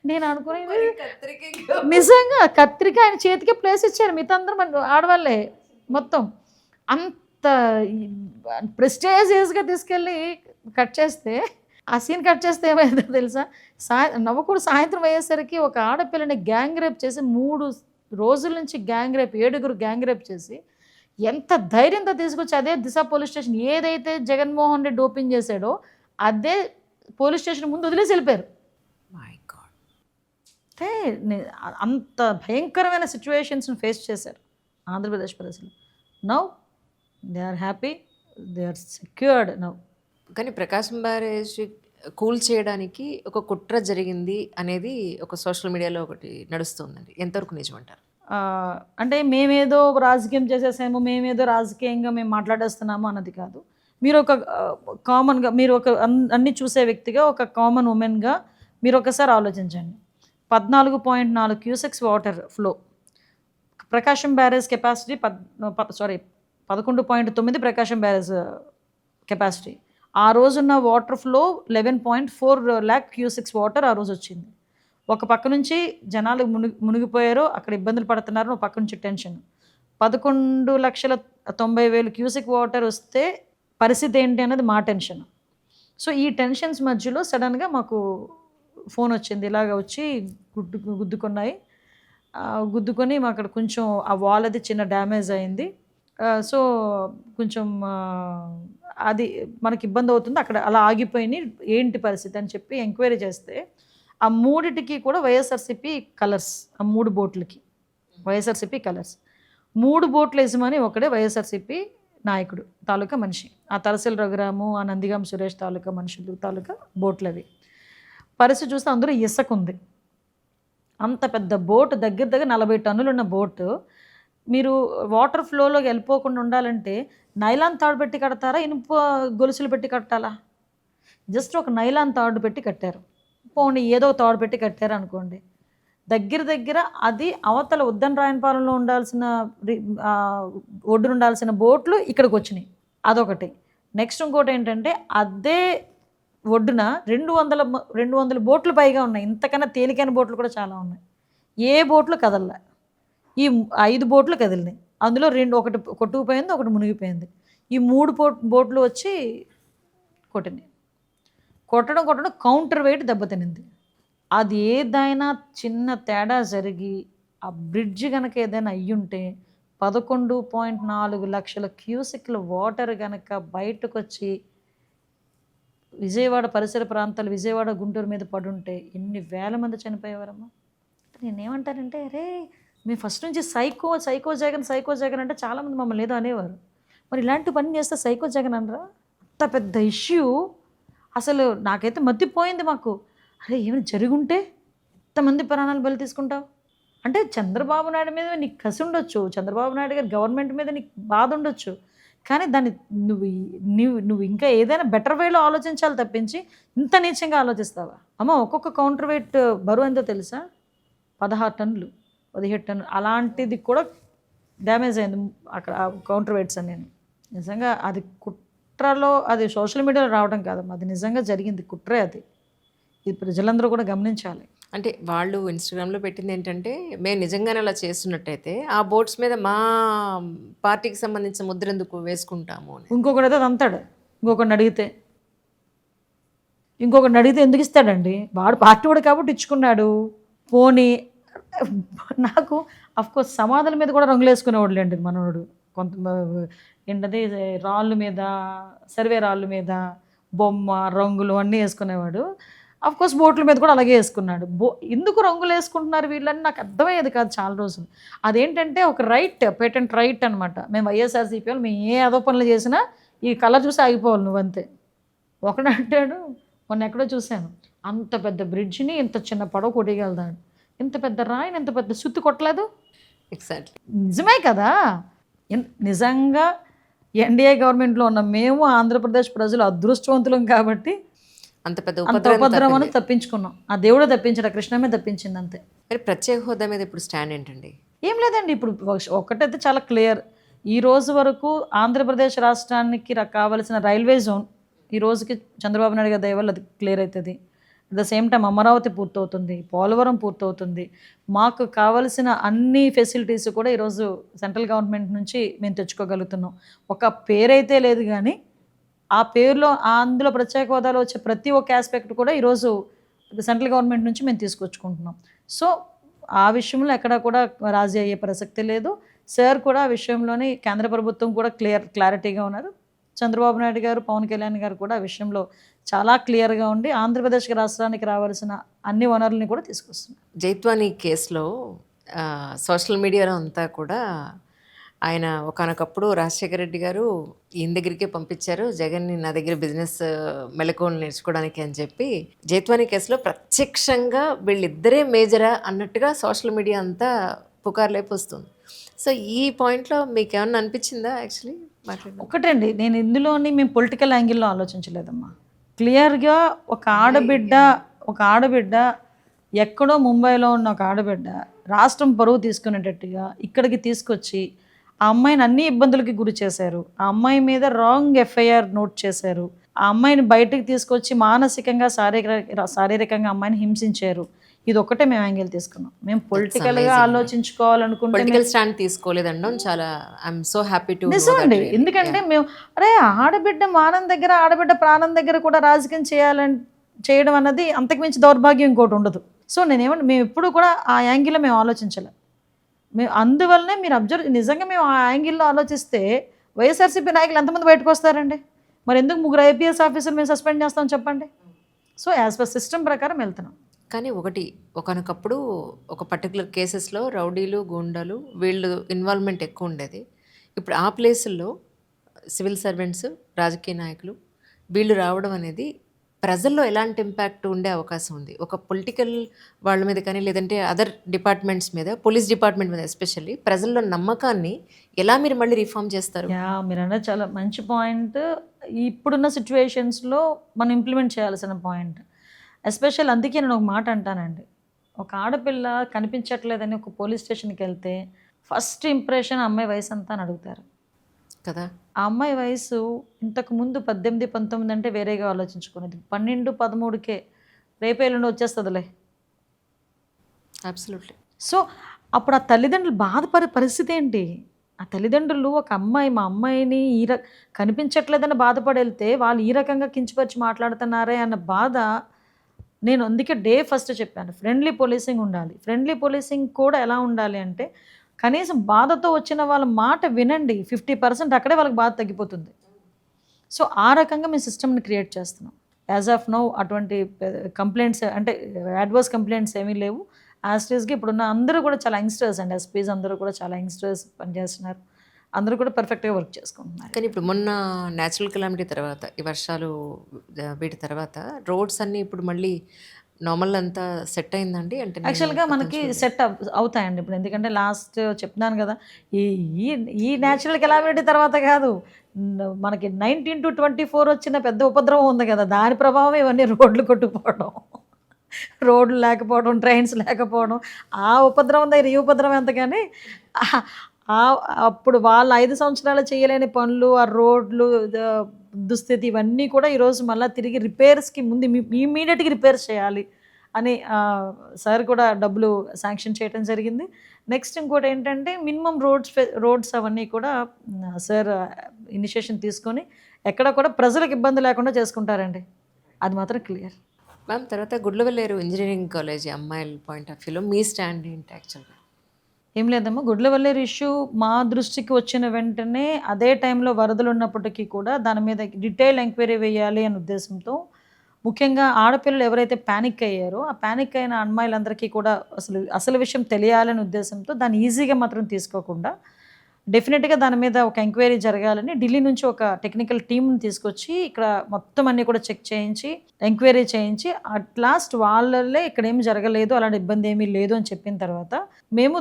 నేను అనుకునేది నిజంగా కత్తిరికి ఆయన చేతికే ప్లేస్ ఇచ్చారు, మిగతా అందరూ మన ఆడవాళ్ళే మొత్తం. అంత ప్రెస్టేజియస్గా తీసుకెళ్ళి కట్ చేస్తే, ఆ సీన్ కట్ చేస్తే ఏమైందో తెలుసా, నవ్వకూడదు. సాయంత్రం అయ్యేసరికి ఒక ఆడపిల్లని గ్యాంగ్ రేప్ చేసి 3 రోజుల నుంచి 7 గ్యాంగ్ రేప్ చేసి ఎంత ధైర్యంతో తీసుకొచ్చి అదే దిశ పోలీస్ స్టేషన్ ఏదైతే జగన్మోహన్ రెడ్డి ఓపెన్ చేశాడో అదే పోలీస్ స్టేషన్ ముందు వదిలేసి వెళ్ళిపోయారు. అంటే అంత భయంకరమైన సిచ్యువేషన్స్ని ఫేస్ చేశారు ఆంధ్రప్రదేశ్ ప్రజలు. Now they are happy, they are secured now. కానీ ప్రకాశం బ్యారేజ్ కూల్ చేయడానికి ఒక కుట్ర జరిగింది అనేది ఒక సోషల్ మీడియాలో ఒకటి నడుస్తుందండి, ఎంతవరకు నిజమంటారు? అంటే మేమేదో రాజకీయం చేసేసాము, మేమేదో రాజకీయంగా మేము మాట్లాడేస్తున్నాము అన్నది కాదు. మీరు ఒక కామన్గా, మీరు ఒక అన్ని చూసే వ్యక్తిగా, ఒక కామన్ ఉమెన్గా మీరు ఒకసారి ఆలోచించండి. 14.4 క్యూసెక్స్ వాటర్ ఫ్లో, ప్రకాశం బ్యారేజ్ కెపాసిటీ 11.9 ప్రకాశం బ్యారేజ్ కెపాసిటీ. ఆ రోజున్న water flow 11.4 lakh cusecs water ఆ రోజు వచ్చింది. ఒక పక్క నుంచి జనాలు మునిగిపోయారు, అక్కడ ఇబ్బందులు పడుతున్నారు, ఒక పక్క నుంచి టెన్షన్. 11,90,000 క్యూసెక్ వాటర్ వస్తే పరిస్థితి ఏంటి అన్నది మా టెన్షన్. సో ఈ టెన్షన్స్ మధ్యలో సడన్గా మాకు ఫోన్ వచ్చింది, ఇలాగ వచ్చి గుద్దుకొని మా అక్కడ కొంచెం ఆ వాల్ అది చిన్న డ్యామేజ్ అయింది. సో కొంచెం అది మనకి ఇబ్బంది అవుతుంది, అక్కడ అలా ఆగిపోయినాయి, ఏంటి పరిస్థితి అని చెప్పి ఎంక్వైరీ చేస్తే ఆ 3టికి కూడా వైఎస్ఆర్సీపీ కలర్స్, ఆ 3 బోట్లకి వైఎస్ఆర్సీపీ కలర్స్. 3 బోట్ల యజమాని ఒకడే వైఎస్ఆర్సీపీ నాయకుడు తాలూకా మనిషి, ఆ తలసిల్ రఘురాము, ఆ నందిగాం సురేష్ తాలూకా మనుషులు తాలూకా బోట్లు అవి. పరిస్థితి చూస్తే అందులో ఇసుక ఉంది. అంత పెద్ద బోటు, దగ్గర దగ్గర 40 టన్నులు ఉన్న బోటు, మీరు వాటర్ ఫ్లోలోకి వెళ్ళిపోకుండా ఉండాలంటే నైలాన్ తాడు పెట్టి కడతారా, ఇనుప గొలుసులు పెట్టి కట్టాలా? జస్ట్ ఒక నైలాన్ తాడు పెట్టి కట్టారు. పోనీ ఏదో తాడు పెట్టి కట్టారు అనుకోండి, దగ్గర దగ్గర అది అవతల ఉద్దన రాయనపాలెంలో ఉండాల్సిన ఒడ్డున ఉండాల్సిన బోట్లు ఇక్కడికి వచ్చినాయి, అదొకటి. నెక్స్ట్ ఇంకోటి ఏంటంటే అదే ఒడ్డున 200 బోట్లు పైగా ఉన్నాయి. ఇంతకన్నా తేలికైన బోట్లు కూడా చాలా ఉన్నాయి. ఏ బోట్లు కదలలే. ఈ 5 బోట్లు కదిలినాయి. అందులో ఒకటి కొట్టుకుపోయింది, ఒకటి మునిగిపోయింది. ఈ 3 బోట్లు వచ్చి కొట్టినాయి. కొట్టడం కౌంటర్ వెయిట్ దెబ్బతినింది. అది ఏదైనా చిన్న తేడా జరిగి ఆ బ్రిడ్జ్ కనుక ఏదైనా అయ్యుంటే 11.4 లక్షల క్యూసెక్ల వాటర్ కనుక బయటకు వచ్చి విజయవాడ పరిసర ప్రాంతాలు, విజయవాడ గుంటూరు మీద పడుంటే ఎన్ని వేల మంది చనిపోయేవారమ్మా. నేనేమంటానంటే, అరే మేము ఫస్ట్ నుంచి సైకో జగన్ అంటే చాలామంది మమ్మల్ని ఏదో అనేవారు. మరి ఇలాంటి పని చేస్తే సైకో జగన్ అనరా? అంత పెద్ద ఇష్యూ అసలు నాకైతే మతిపోయింది. మాకు అరే ఏమైనా జరుగుంటే ఎంతమంది ప్రాణాలు బలి తీసుకుంటావు అంటే, చంద్రబాబు నాయుడు మీద నీకు కసి ఉండొచ్చు, చంద్రబాబు నాయుడు గారి గవర్నమెంట్ మీద నీకు బాధ ఉండొచ్చు, కానీ దాన్ని నువ్వు ఇంకా ఏదైనా బెటర్ వేలో ఆలోచించాలి తప్పించి ఇంత నీచంగా ఆలోచిస్తావా? అమ్మ, ఒక్కొక్క కౌంటర్ వెయిట్ బరువు ఎంతో తెలుసా? 16 టన్నులు, 17 టన్నులు. అలాంటిది కూడా డ్యామేజ్ అయింది అక్కడ కౌంటర్ వెయిట్స్ అని. నేను నిజంగా అది కుట్రలో, అది సోషల్ మీడియాలో రావడం కాదమ్మా, అది నిజంగా జరిగింది కుట్రే. అది ఇది ప్రజలందరూ కూడా గమనించాలి. అంటే వాళ్ళు ఇన్స్టాగ్రామ్లో పెట్టింది ఏంటంటే, మేము నిజంగానే అలా చేస్తున్నట్టయితే ఆ బోట్స్ మీద మా పార్టీకి సంబంధించిన ముద్ర ఎందుకు వేసుకుంటాము అని. ఇంకొకటి అయితే అంతాడు, ఇంకొకటి అడిగితే ఎందుకు ఇస్తాడండి? వాడు పార్టీ వాడు కాబట్టి ఇచ్చుకున్నాడు. పోనీ నాకు అఫ్కోర్స్ సమాధుల మీద కూడా రంగులు వేసుకునేవాడు అండి మనోడు. కొంత ఏంటది రాళ్ళు మీద, సర్వే రాళ్ళు మీద బొమ్మ రంగులు అన్నీ వేసుకునేవాడు. అఫ్కోర్స్ బోట్ల మీద కూడా అలాగే వేసుకున్నాడు. ఎందుకు రంగులు వేసుకుంటున్నారు వీళ్ళని నాకు అర్థమయ్యేది కాదు చాలా రోజులు. అదేంటంటే ఒక రైట్, పేటెంట్ రైట్ అనమాట. మేము వైఎస్ఆర్సీపీ వాళ్ళు మేము ఏ అదో పనులు చేసినా ఈ కలర్ చూసి ఆగిపోవాలి నువ్వంతే. ఒకడు అంటాడు, మొన్న ఎక్కడో చూశాను, అంత పెద్ద బ్రిడ్జిని ఇంత చిన్న పడవ కొట్టగలదాడు, ఇంత పెద్ద రాయిని ఇంత పెద్ద సుత్తి కొట్టలేదు. ఎగ్జాక్ట్లీ నిజమే కదా. నిజంగా ఎన్డీఏ గవర్నమెంట్లో ఉన్న మేము ఆంధ్రప్రదేశ్ ప్రజలు అదృష్టవంతులం కాబట్టి అంత పెద్ద ఉపద్రవాన్ని తప్పించుకున్నాం. ఆ దేవుడే తప్పించాడు, కృష్ణమే తప్పించింది అంతే. మరి ప్రత్యేక హోదా మీద ఇప్పుడు స్టాండ్ ఏంటండి? ఏం లేదండి, ఇప్పుడు ఒకటైతే చాలా క్లియర్. ఈ రోజు వరకు ఆంధ్రప్రదేశ్ రాష్ట్రానికి కావాల్సిన రైల్వే జోన్ ఈ రోజుకి చంద్రబాబు నాయుడు గారి దయ వల్ల అది క్లియర్ అవుతుంది. At the same time Amaravati పూర్తవుతుంది, పోలవరం పూర్తవుతుంది. మాకు కావలసిన అన్ని ఫెసిలిటీస్ కూడా ఈరోజు సెంట్రల్ గవర్నమెంట్ నుంచి మేము తెచ్చుకోగలుగుతున్నాం. ఒక పేరైతే లేదు కానీ ఆ పేరులో అందులో ప్రత్యేక హోదాలో వచ్చే ప్రతి ఒక్క ఆస్పెక్ట్ కూడా ఈరోజు సెంట్రల్ గవర్నమెంట్ నుంచి మేము తీసుకొచ్చుకుంటున్నాం. సో ఆ విషయంలో ఎక్కడ కూడా రాజీ అయ్యే ప్రసక్తి లేదు. సార్ కూడా ఆ విషయంలోని కేంద్ర ప్రభుత్వం కూడా క్లారిటీగా ఉన్నారు. చంద్రబాబు నాయుడు గారు, పవన్ కళ్యాణ్ గారు కూడా ఆ విషయంలో చాలా క్లియర్గా ఉండి ఆంధ్రప్రదేశ్ రాష్ట్రానికి రావాల్సిన అన్ని వనరుల్ని కూడా తీసుకొస్తున్నారు. జైత్వానీ కేసులో సోషల్ మీడియాలో అంతా కూడా ఆయన ఒకానొకప్పుడు రాజశేఖర రెడ్డి గారు ఈయన దగ్గరికే పంపించారు జగన్ని, నా దగ్గర బిజినెస్ మెలకువలు నేర్చుకోవడానికి అని చెప్పి, జైత్వానీ కేసులో ప్రత్యక్షంగా వీళ్ళిద్దరే మేజరా అన్నట్టుగా సోషల్ మీడియా అంతా పుకార్లేపు వస్తుంది. సో ఈ పాయింట్లో మీకు ఏమన్నా అనిపించిందా? యాక్చువల్లీ ఒకటండి, నేను ఇందులోని మేము పొలిటికల్ యాంగిల్లో ఆలోచించలేదమ్మా. క్లియర్గా ఒక ఆడబిడ్డ ఎక్కడో ముంబైలో ఉన్న ఒక ఆడబిడ్డ రాష్ట్రం పరువు తీసుకునేటట్టుగా ఇక్కడికి తీసుకొచ్చి ఆ అమ్మాయిని అన్ని ఇబ్బందులకి గురి చేశారు. ఆ అమ్మాయి మీద రాంగ్ ఎఫ్ఐఆర్ నోట్ చేశారు. ఆ అమ్మాయిని బయటకు తీసుకొచ్చి మానసికంగా శారీరకంగా అమ్మాయిని హింసించారు. ఇది ఒక్కటే మేము యాంగిల్ తీసుకున్నాం. మేము పొలిటికల్గా ఆలోచించుకోవాలనుకుంటే పొలిటికల్ స్టాండ్ తీసుకోలేదండం చాలా ఐఎమ్ సో హ్యాపీ టు నిజమండి. ఎందుకంటే మేము ఆడబిడ్డ మానం దగ్గర, ఆడబిడ్డ ప్రాణం దగ్గర కూడా రాజకీయం చేయడం అన్నది అంతకుమించి దౌర్భాగ్యం ఇంకోటి ఉండదు. సో మేము ఎప్పుడు కూడా ఆ యాంగిల్లో మేము ఆలోచించలేం. మేము అందువల్లనే మీరు నిజంగా మేము ఆ యాంగిల్లో ఆలోచిస్తే వైఎస్ఆర్సీపీ నాయకులు ఎంతమంది బయటకు వస్తారండి? మరి ఎందుకు 3 IPS ఆఫీసర్లు మేము సస్పెండ్ చేస్తాం చెప్పండి? సో యాజ్ పర్ సిస్టమ్ ప్రకారం వెళ్తున్నాం. కానీ ఒకనొకప్పుడు ఒక పర్టికులర్ కేసెస్లో రౌడీలు, గూండాలు వీళ్ళు ఇన్వాల్వ్మెంట్ ఎక్కువ ఉండేది. ఇప్పుడు ఆ ప్లేసుల్లో సివిల్ సర్వెంట్స్, రాజకీయ నాయకులు వీళ్ళు రావడం అనేది ప్రజల్లో ఎలాంటి ఇంపాక్ట్ ఉండే అవకాశం ఉంది? ఒక పొలిటికల్ వాళ్ళ మీద కానీ, లేదంటే అదర్ డిపార్ట్మెంట్స్ మీద, పోలీస్ డిపార్ట్మెంట్ మీద ఎస్పెషల్లీ ప్రజల్లో నమ్మకాన్ని ఎలా మీరు మళ్ళీ రిఫార్మ్ చేస్తారు? మీరన్నది చాలా మంచి పాయింట్. ఇప్పుడున్న సిచ్యువేషన్స్లో మనం ఇంప్లిమెంట్ చేయాల్సిన పాయింట్. ఎస్పెషల్ అందుకే నేను ఒక మాట అంటానండి. ఒక ఆడపిల్ల కనిపించట్లేదని ఒక పోలీస్ స్టేషన్కి వెళ్తే ఫస్ట్ ఇంప్రెషన్ అమ్మాయి వయసు అంతా అని అడుగుతారు కదా. ఆ అమ్మాయి వయసు ఇంతకు ముందు 18, 19 అంటే వేరేగా ఆలోచించుకునేది. 12, 13కే రేపేళ్ళుండి వచ్చేస్తుందిలే. అబ్సల్యూట్లీ. సో అప్పుడు ఆ తల్లిదండ్రులు బాధపడే పరిస్థితి ఏంటి? ఆ తల్లిదండ్రులు ఒక అమ్మాయి మా అమ్మాయిని కనిపించట్లేదని బాధపడి వెళ్తే వాళ్ళు ఈ రకంగా కించపరిచి మాట్లాడుతున్నారే అన్న బాధ. నేను అందుకే ఫస్ట్ చెప్పాను, ఫ్రెండ్లీ పోలీసింగ్ ఉండాలి. ఫ్రెండ్లీ పోలీసింగ్ కూడా ఎలా ఉండాలి అంటే కనీసం బాధతో వచ్చిన వాళ్ళ మాట వినండి. 50% అక్కడే వాళ్ళకి బాధ తగ్గిపోతుంది. సో ఆ రకంగా మేము సిస్టమ్ని క్రియేట్ చేస్తున్నాం. యాజ్ ఆఫ్ నౌ అటువంటి కంప్లైంట్స్ అంటే అడ్వర్స్ కంప్లైంట్స్ ఏమీ లేవు. యాస్టీస్గా ఇప్పుడున్న అందరూ కూడా చాలా యంగ్స్టర్స్ అండి. ఎస్పీస్ అందరూ కూడా చాలా యంగ్స్టర్స్ పనిచేస్తున్నారు. అందరూ కూడా పర్ఫెక్ట్గా వర్క్ చేసుకుంటున్నారు. కానీ ఇప్పుడు మొన్న న్యాచురల్ కెలామిటీ తర్వాత, ఈ వర్షాలు వీటి తర్వాత రోడ్స్ అన్నీ ఇప్పుడు మళ్ళీ నార్మల్ అంతా సెట్ అయిందండి? అంటే యాక్చువల్గా మనకి సెట్ అవుతాయండి ఇప్పుడు. ఎందుకంటే లాస్ట్ చెప్తున్నాను కదా, ఈ ఈ ఈ న్యాచురల్ కెలామిటీ తర్వాత కాదు, మనకి 19 to 24 వచ్చిన పెద్ద ఉపద్రవం ఉంది కదా, దాని ప్రభావం ఇవన్నీ రోడ్లు కొట్టుకుపోవడం, రోడ్లు లేకపోవడం, ట్రైన్స్ లేకపోవడం, ఆ ఉపద్రవం దగ్గర ఈ ఉపద్రవం ఎంత. కానీ అప్పుడు వాళ్ళు 5 సంవత్సరాలు చేయలేని పనులు, ఆ రోడ్లు దుస్థితి ఇవన్నీ కూడా ఈరోజు మళ్ళీ తిరిగి రిపేర్స్కి ముందు ఇమీడియట్గా రిపేర్స్ చేయాలి అని సార్ కూడా డబ్బులు శాంక్షన్ చేయడం జరిగింది. నెక్స్ట్ ఇంకోటి ఏంటంటే మినిమం రోడ్స్ అవన్నీ కూడా సార్ ఇనిషియేషన్ తీసుకొని ఎక్కడ కూడా ప్రజలకు ఇబ్బంది లేకుండా చేసుకుంటారండి. అది మాత్రం క్లియర్. మ్యామ్, తర్వాత గుడ్లవల్లేరు ఇంజనీరింగ్ కాలేజ్ అమ్మాయిల పాయింట్ ఆఫ్ వ్యూలో మీ స్టాండ్ ఏంటి యాక్చువల్గా? ఏం లేదమ్మా, గుడ్లవల్లేరు ఇష్యూ మా దృష్టికి వచ్చిన వెంటనే అదే టైంలో వరదలు ఉన్నప్పటికీ కూడా దాని మీద డీటెయిల్ ఎంక్వైరీ వేయాలి అనే ఉద్దేశంతో, ముఖ్యంగా ఆడపిల్లలు ఎవరైతే ప్యానిక్ అయ్యారో ఆ ప్యానిక్ అయిన అమ్మాయిలందరికీ కూడా అసలు విషయం తెలియాలనే ఉద్దేశంతో దాన్ని ఈజీగా మాత్రం తీసుకోకుండా డెఫినెట్గా దాని మీద ఒక ఎంక్వైరీ జరగాలని ఢిల్లీ నుంచి ఒక టెక్నికల్ టీంని తీసుకొచ్చి ఇక్కడ మొత్తం అన్నీ కూడా చెక్ చేయించి ఎంక్వైరీ చేయించి అట్ లాస్ట్ వాళ్ళే ఇక్కడ ఏమి జరగలేదు, అలాంటి ఇబ్బంది ఏమీ లేదు అని చెప్పిన తర్వాత మేము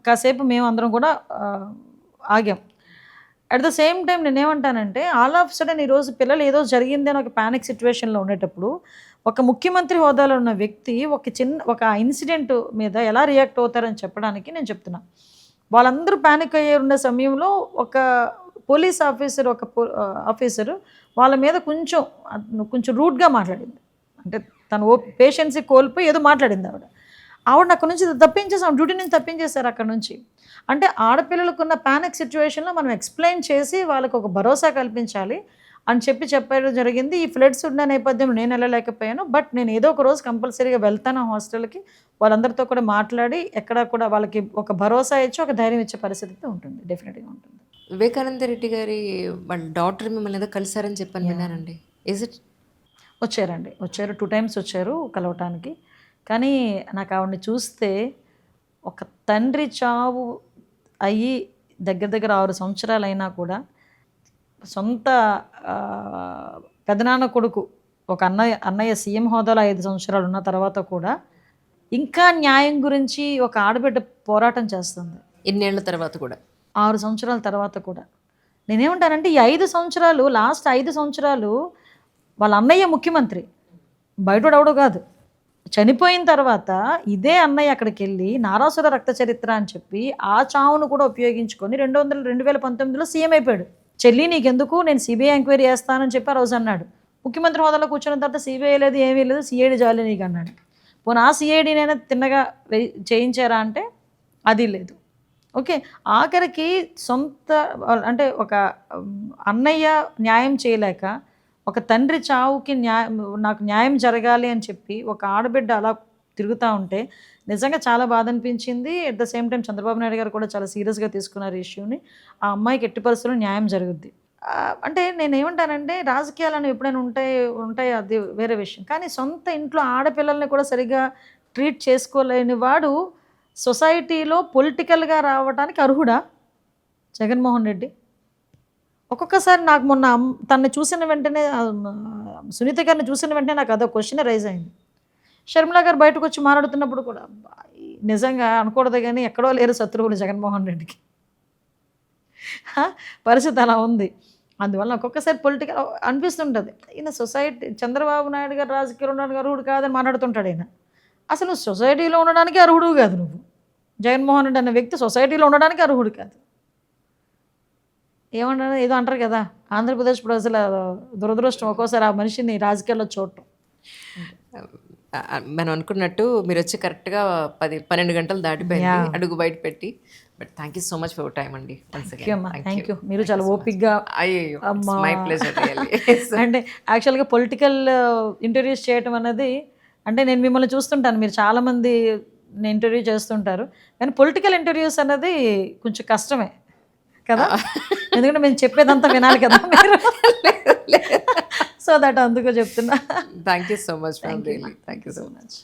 కాసేపు మేము అందరం కూడా ఆగాం. అట్ ద సేమ్ టైం నేనేమంటానంటే ఆల్ ఆఫ్ సడన్ ఈరోజు పిల్లలు ఏదో జరిగింది అని ఒక ప్యానిక్ సిచ్యువేషన్లో ఉండేటప్పుడు ఒక ముఖ్యమంత్రి హోదాలో ఉన్న వ్యక్తి ఒక ఇన్సిడెంట్ మీద ఎలా రియాక్ట్ అవుతారని చెప్పడానికి నేను చెప్తున్నా. వాళ్ళందరూ ప్యానిక్ అయ్యే ఉన్న సమయంలో ఒక పోలీస్ ఆఫీసరు వాళ్ళ మీద కొంచెం రూడ్గా మాట్లాడింది. అంటే తను పేషెన్సీ కోల్పోయి ఏదో మాట్లాడింది ఆవిడ అక్కడ నుంచి తప్పించేసాం, డ్యూటీ నుంచి తప్పించేశారు అక్కడ నుంచి. అంటే ఆడపిల్లలకున్న ప్యానిక్ సిచ్యువేషన్లో మనం ఎక్స్ప్లెయిన్ చేసి వాళ్ళకు ఒక భరోసా కల్పించాలి అని చెప్పడం జరిగింది. ఈ ఫ్లడ్స్ ఉన్న నేపథ్యంలో నేను వెళ్ళలేకపోయాను, బట్ నేను ఏదో ఒక రోజు కంపల్సరీగా వెళ్తాను హాస్టల్కి. వాళ్ళందరితో కూడా మాట్లాడి ఎక్కడ కూడా వాళ్ళకి ఒక భరోసా ఇచ్చి ఒక ధైర్యం ఇచ్చే పరిస్థితి ఉంటుంది, డెఫినెట్గా ఉంటుంది. వివేకానంద రెడ్డి గారి వాళ్ళ డాక్టర్ మిమ్మల్ని ఏదో కలిసారని చెప్పని విన్నానండి. వచ్చారు 2 times వచ్చారు కలవటానికి. కానీ నాకు ఆవిడని చూస్తే ఒక తండ్రి చావు అయ్యి దగ్గర 6 సంవత్సరాలు అయినా కూడా సొంత పెదనాన్న కొడుకు ఒక అన్నయ్య సీఎం హోదాలో 5 సంవత్సరాలు ఉన్న తర్వాత కూడా ఇంకా న్యాయం గురించి ఒక ఆడబిడ్డ పోరాటం చేస్తుంది. ఇన్నేళ్ల తర్వాత కూడా, 6 సంవత్సరాల తర్వాత కూడా. నేనేమంటానంటే ఈ 5 సంవత్సరాలు, లాస్ట్ 5 సంవత్సరాలు వాళ్ళ అన్నయ్య ముఖ్యమంత్రి, బయటోడెవడో కాదు. చనిపోయిన తర్వాత ఇదే అన్నయ్య అక్కడికి వెళ్ళి నారాసుర రక్త చరిత్ర అని చెప్పి ఆ చావును కూడా ఉపయోగించుకొని 2019లో సీఎం అయిపోయాడు. చెల్లి నీకెందుకు, నేను సిబిఐ ఎంక్వైరీ చేస్తానని చెప్పి ఆ రోజు అన్నాడు. ముఖ్యమంత్రి హోదాలో కూర్చున్న తర్వాత సిబిఐ లేదు, ఏమీ లేదు, సిఐడి జాలి నీకు అన్నాడు. పోనీ ఆ సిఐడినైనా తిన్నగా చేయించారా అంటే అది లేదు. ఓకే, ఆఖరికి అంటే ఒక అన్నయ్య న్యాయం చేయలేక ఒక తండ్రి చావుకి నాకు న్యాయం జరగాలి అని చెప్పి ఒక ఆడబిడ్డ అలా తిరుగుతూ ఉంటే నిజంగా చాలా బాధ అనిపించింది. At the same time Chandrababu Naidu గారు కూడా చాలా సీరియస్గా తీసుకున్నారు ఇష్యూని. ఆ అమ్మాయికి ఎట్టి పరిస్థితుల్లో న్యాయం జరుగుద్ది. అంటే నేను ఏమంటానంటే రాజకీయాలను ఎప్పుడైనా ఉంటాయి అది వేరే విషయం, కానీ సొంత ఇంట్లో ఆడపిల్లల్ని కూడా సరిగ్గా ట్రీట్ చేసుకోలేని వాడు సొసైటీలో పొలిటికల్గా రావడానికి అర్హుడా జగన్మోహన్ రెడ్డి? ఒక్కొక్కసారి నాకు మొన్న తనని చూసిన వెంటనే సునీత గారిని చూసిన వెంటనే నాకు అదో క్వశ్చన్ రైజ్ అయింది. షర్మిల గారు బయటకు వచ్చి మాట్లాడుతున్నప్పుడు కూడా అబ్బా, నిజంగా అనకూడదు కానీ ఎక్కడో లేరు శత్రువులు జగన్మోహన్ రెడ్డికి. పరిస్థితి అలా ఉంది. అందువల్ల ఒక్కొక్కసారి పొలిటికల్ అనిపిస్తుంటుంది, ఈయన సొసైటీ చంద్రబాబు నాయుడు గారు రాజకీయాలు ఉండడానికి అర్హుడు కాదని మాట్లాడుతుంటాడు ఈయన. అసలు నువ్వు సొసైటీలో ఉండడానికి అర్హుడు కాదు. నువ్వు జగన్మోహన్ రెడ్డి అనే వ్యక్తి సొసైటీలో ఉండడానికి అర్హుడు కాదు. ఏమన్నా ఏదో అంటారు కదా, ఆంధ్రప్రదేశ్ ప్రజల దురదృష్టం ఒక్కోసారి ఆ మనిషిని రాజకీయాల్లో చూడటం. మనం అనుకున్నట్టు మీరు వచ్చి కరెక్ట్గా 10-12 గంటలు దాటిపోయింది అడుగు బయట పెట్టి. But thank you so much for time అండి. Thank you. మీరు చాలా ఓపిక్గా. అయ్యో మై ప్లెజర్. అంటే యాక్చువల్గా పొలిటికల్ ఇంటర్వ్యూస్ చేయటం అనేది, అంటే నేను మిమ్మల్ని చూస్తుంటాను, మీరు చాలామంది ఇంటర్వ్యూ చేస్తుంటారు, కానీ పొలిటికల్ ఇంటర్వ్యూస్ అనేది కొంచెం కష్టమే కదా, ఎందుకంటే మేము చెప్పేదంతా వినాలి కదా మీరు. సో దట్ అందుకో చెప్తున్నా. Thank you so much. Thank you so much.